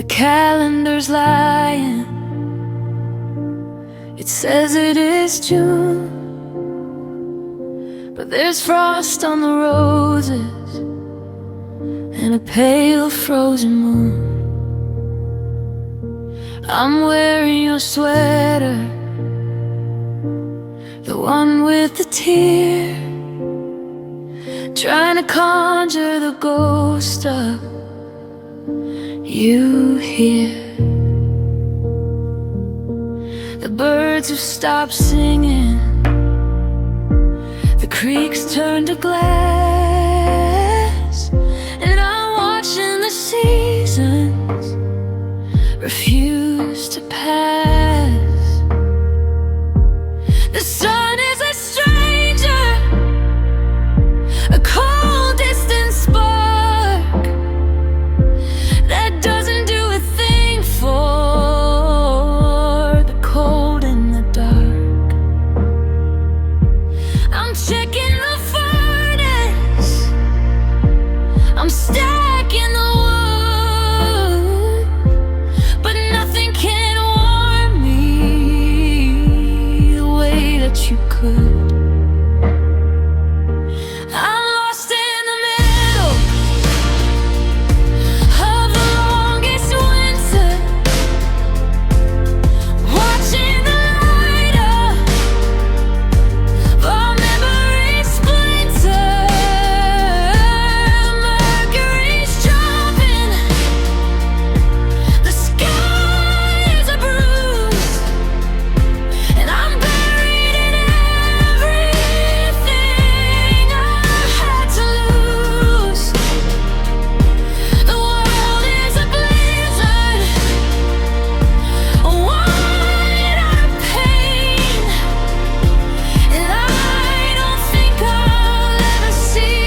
Calendar's lying, it says it is June, but there's frost on the roses and a pale frozen moon. I'm wearing your sweater, the one with the tear, trying to conjure the ghost of you here. The birds have stopped singing, the creeks turn to glass, and I'm watching the seasons refuse to pass. The sun is a stranger, a cold distant spark that doesn't do a thing for the cold in the dark. I'm checking the furnace, I'm stacking the wood, but nothing can warm wish you could. I'm lost in the middle of the longest winter, watching the light up our memories splinter. Mercury's dropping, the sky is a bruise, and I'm buried in everything I had to lose. The world is a blizzard, wide out of pain, and I don't think I'll ever see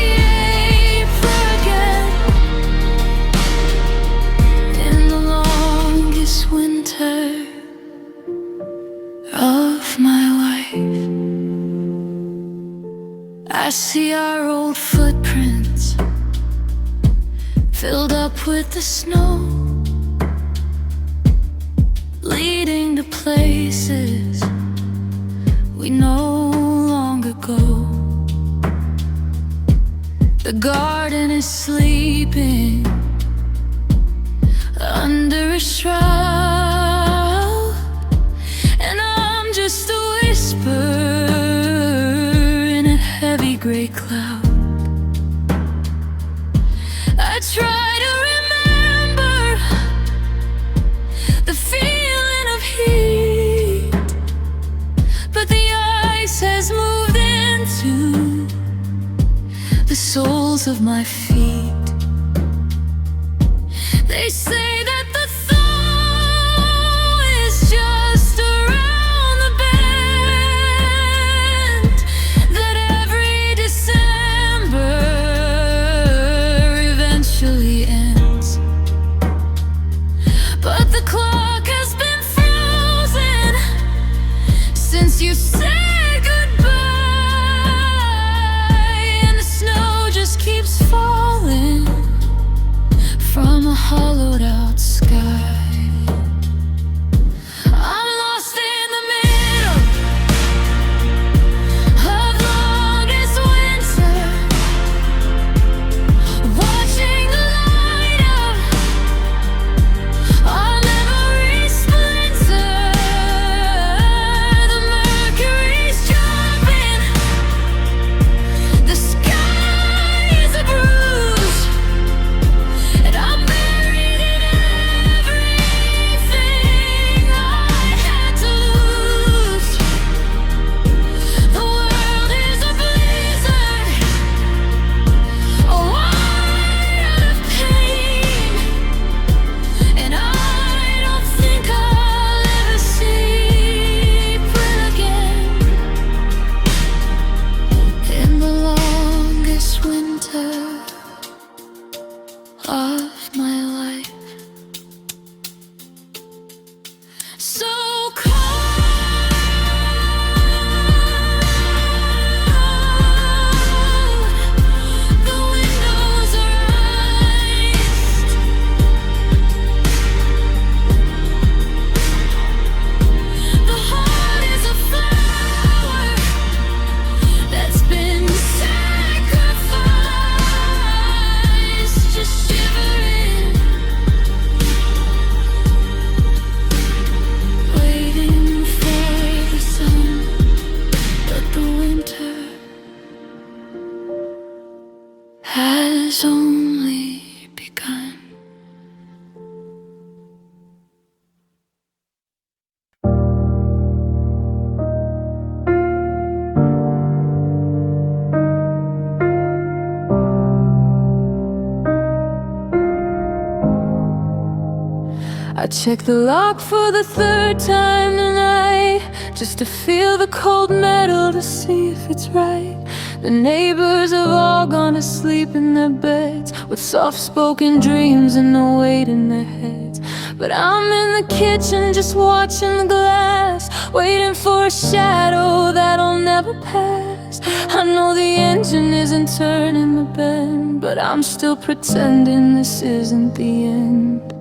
April again. In the longest winter of my life, I see our old footprints filled up with the snow, leading to places we no longer go. The garden is sleeping under a shroud, and I'm just a whisper in a heavy gray cloud. I try to remember the feeling of heat, but the ice has moved into the soles of my feet. They say that the thaw is just around the bend, that every December eventually ends. But the clock has been frozen since you said goodbye, and the snow just keeps falling from a hollowed out sky. I'm lost in the middle of the longest winter, watching the light up our memories splinter. The mercury's dropping, the sky is a bruise, and I'm buried in everything I had to lose. The world is a blizzard, wide out of pain, and I don't think I'll ever see April again. In the longest winter of my life, so cold, the windows are iced, the heart is a flower that's been sacrificed, just shivering, waiting for the sun. But the winter has only begun. I check the lock for the third time tonight, just to feel the cold metal to see if it's right. The neighbors have all gone to sleep in their beds, with soft-spoken dreams and no weight in their heads. But I'm in the kitchen just watching the glass, waiting for a shadow that'll never pass. I know the engine isn't turning the bend, but I'm still pretending this isn't the end.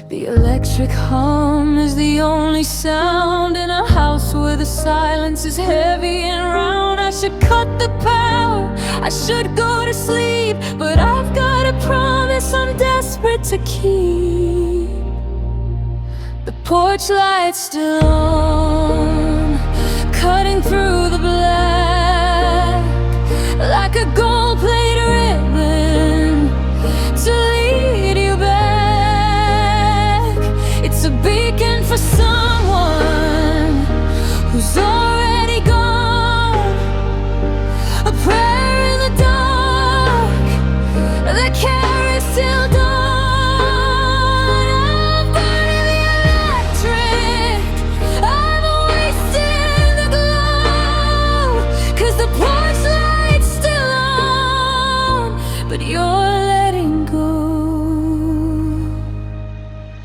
The electric hum is the only sound in a house where the silence is heavy and round. I should cut the power, I should go to sleep, but I've got a promise I'm desperate to keep. The porch light's still on, cutting through the black like a gold-plated ribbon to lead you back. It's a beacon for someone who's already gone, a prayer in the dark that carries till dawn. I'm burning the electric, I'm wasting the glow, 'cause the porch light's still on, but you're letting go.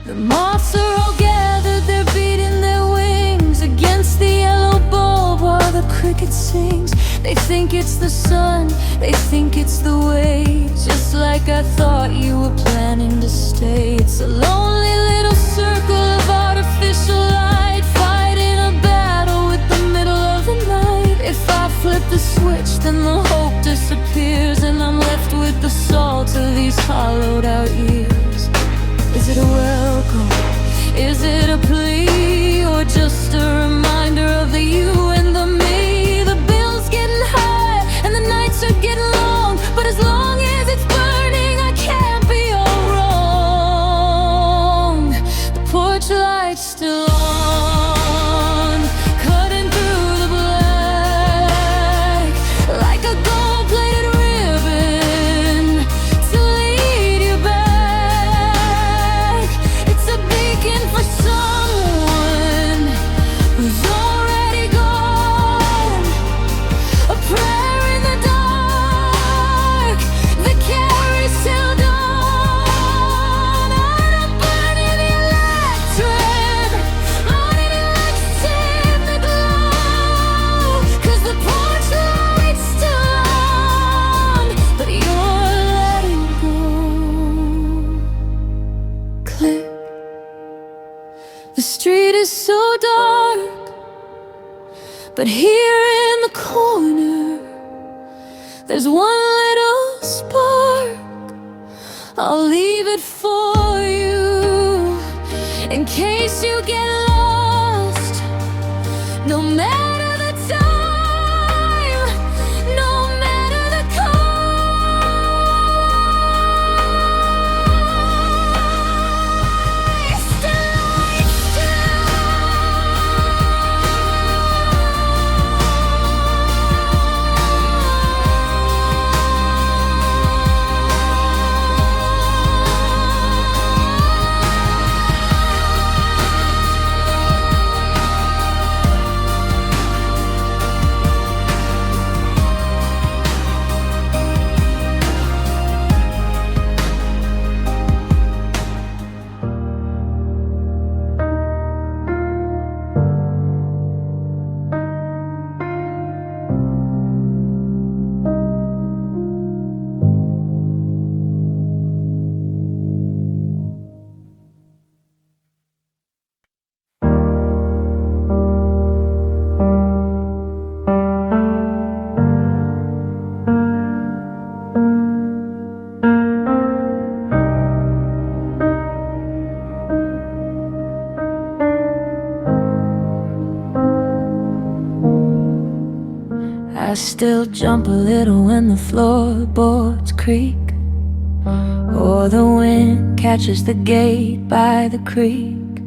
The moths are all gathered, they're beating their wings against the yellow bulb while the cricket sings. They think it's the sun, they think it's the waves, just like I thought you were planning to stay. It's a lonely little circle of artificial light, fighting a battle with the middle of the night. If I flip the switch, then the hope disappears, and I'm left with the salt of these hollowed out years. Is it a welcome? Is it a plea? Or just a reminder of the you and the me? The bill's getting high and the nights are getting long, but as long as it's burning, I can't be all wrong. The porch light's still on, cutting through the black like a gold-plated ribbon to lead you back. It's a beacon for someone who's already gone, a prayer in the dark that carries till dawn. I'm burning the electric, morning electric, the glow, 'cause the porch light's still on, but you're letting go. Click. The street is so dark, but here in the corner there's one little spark. I'll leave it for you in case you get lost. No matter the time, no matter the cost, still, I still jump a little when the floorboards creak, or the wind catches the gate by the creek.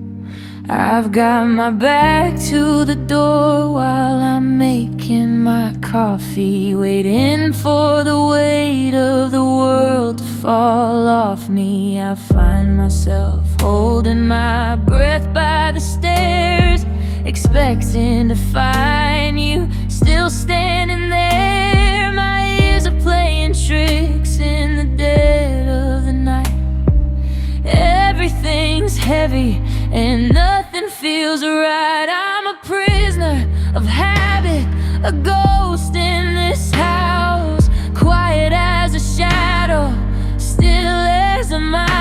I've got my back to the door while I'm making my coffee, waiting for the weight of the world to fall off me. I find myself holding my breath by the stairs, expecting to find you still standing there. My ears are playing tricks in the dead of the night. Everything's heavy and nothing feels right. I'm a prisoner of habit, a ghost in this house, quiet as a shadow, still as a mouse.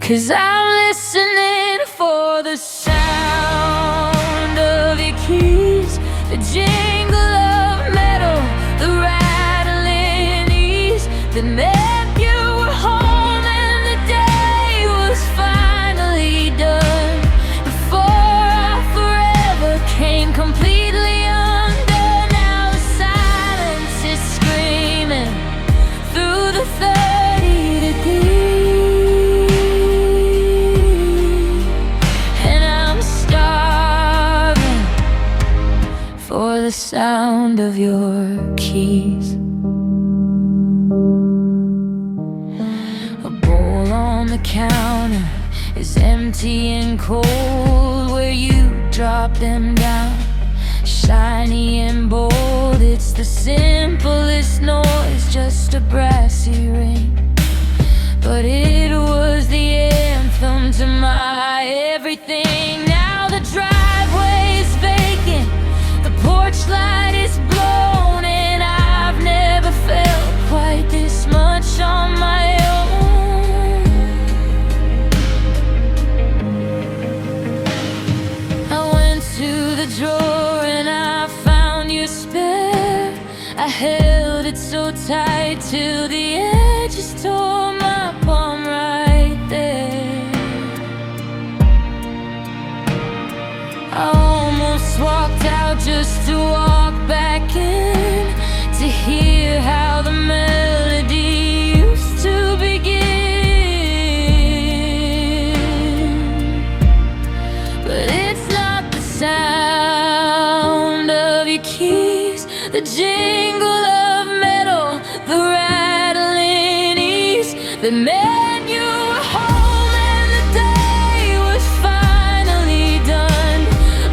'cause I'm listening for the sound of your keys, the jingle of metal, the rattling ease that meant you were home and the day was finally done. Before our forever came completely undone, now the silence is screaming through the 30 degrees, and I'm starving for the sound of your keys. A bowl on the counter is empty and cold, where you drop them down, shiny and bold. It's the simplest noise, just a brassy ring, but it was the anthem to my everything. Now the driveway's vacant, the porch light is blown, and I've never felt quite this much on my own. I went to the drawer and I found your spare. I held it so tight till the edges tore my palm right there. I almost walked out just to walk back in, to hear how the melody used to begin. But it's not the sound of your keys, the jingle of metal, the rattling ease that meant you were home and the day was finally done.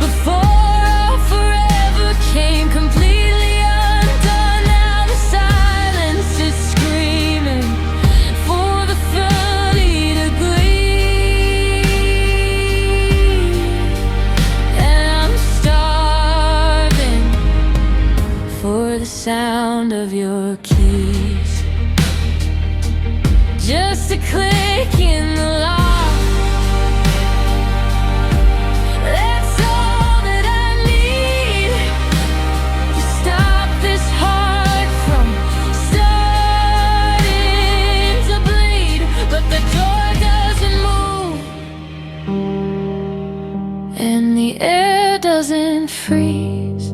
Before our forever came completely undone, now the silence is screaming for the 30 degrees, and I'm starving for the sound of your keys. Just a click in the lock, that's all that I need to stop this heart from starting to bleed. But the door doesn't move and the air doesn't freeze.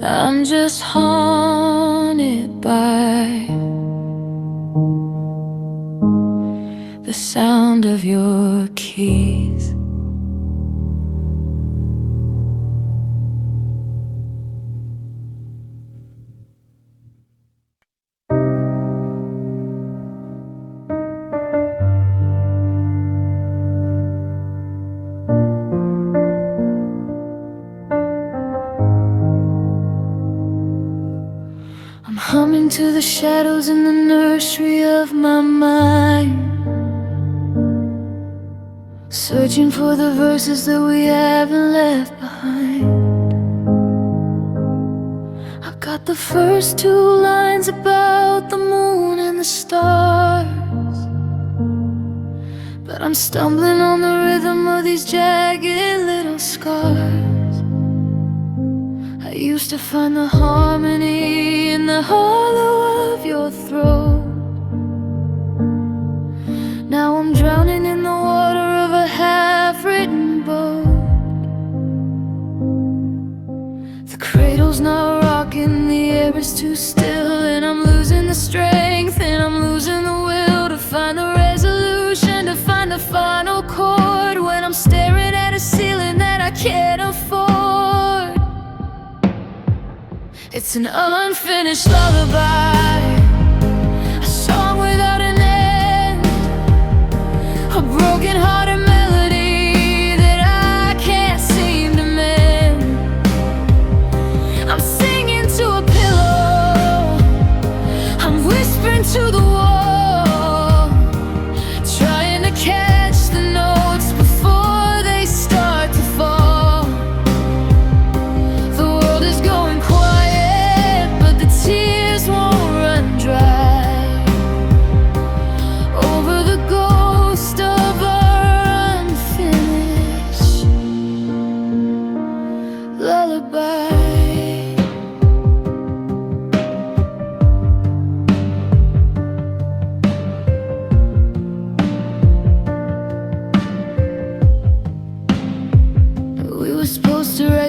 I'm just haunted by the sound of your keys. I'm humming to the shadows in the nursery of my mind, searching for the verses that we haven't left behind. I got the first two lines about the moon and the stars, but I'm stumbling on the rhythm of these jagged little scars. I used to find the harmony in the hollow of your throat. Now I'm drowning in the water of a half-written boat. The cradle's not rocking, the air is too still, and I'm losing the strength and I'm losing the will to find the resolution, to find the final chord when I'm staring at a ceiling that I can't afford. It's an unfinished lullaby, a song without an end, a broken-hearted melody that I can't seem to mend. I'm singing to a pillow, I'm whispering to the wall, trying to catch the notes before they start to fall. The world is going quiet, but the tears won't run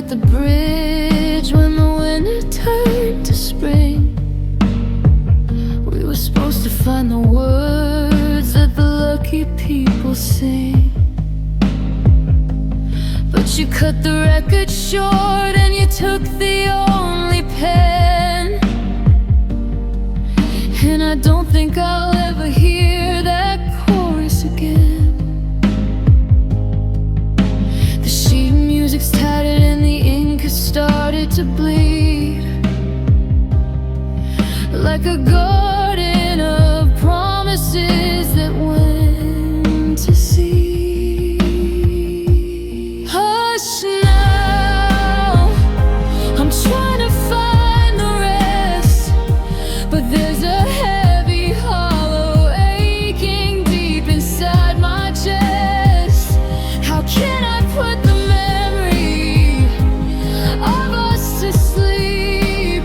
at the bridge when the winter turned to spring. We were supposed to find the words that the lucky people sing. But you cut the record short and you took the only pen. And I don't think I'll ever hear that chorus again. The sheet music's tattered and the ink has started to bleed, like a garden of promises that went to seed. Hush now, I'm trying to find the rest, but there's a heavy hollow aching deep inside my chest. How can I put the memory of us to sleep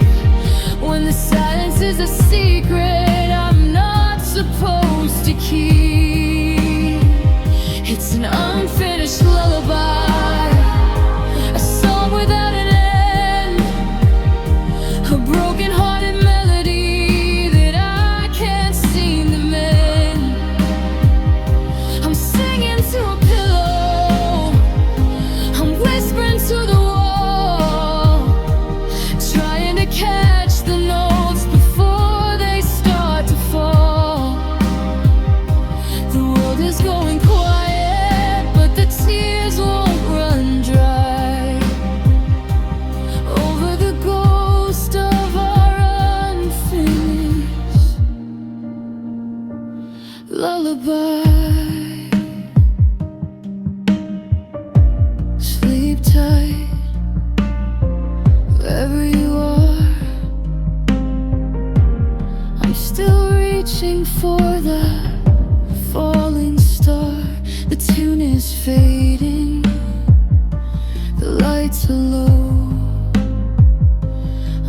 when the silence is a secret I'm not supposed to keep? It's an unfinished lullaby, a song without an end, a broken-hearted melody that I can't seem to mend. I'm singing to a pillow, I'm whispering to the wall, trying to catch the notes before they start to fall. The world is going quiet, but the tears won't run dry over the ghost of our unfinished lullaby. Sleep tight, wherever you are. I'm still reaching for that falling star. The tune is fading, the lights are low.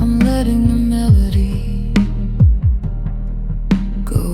I'm letting the melody go.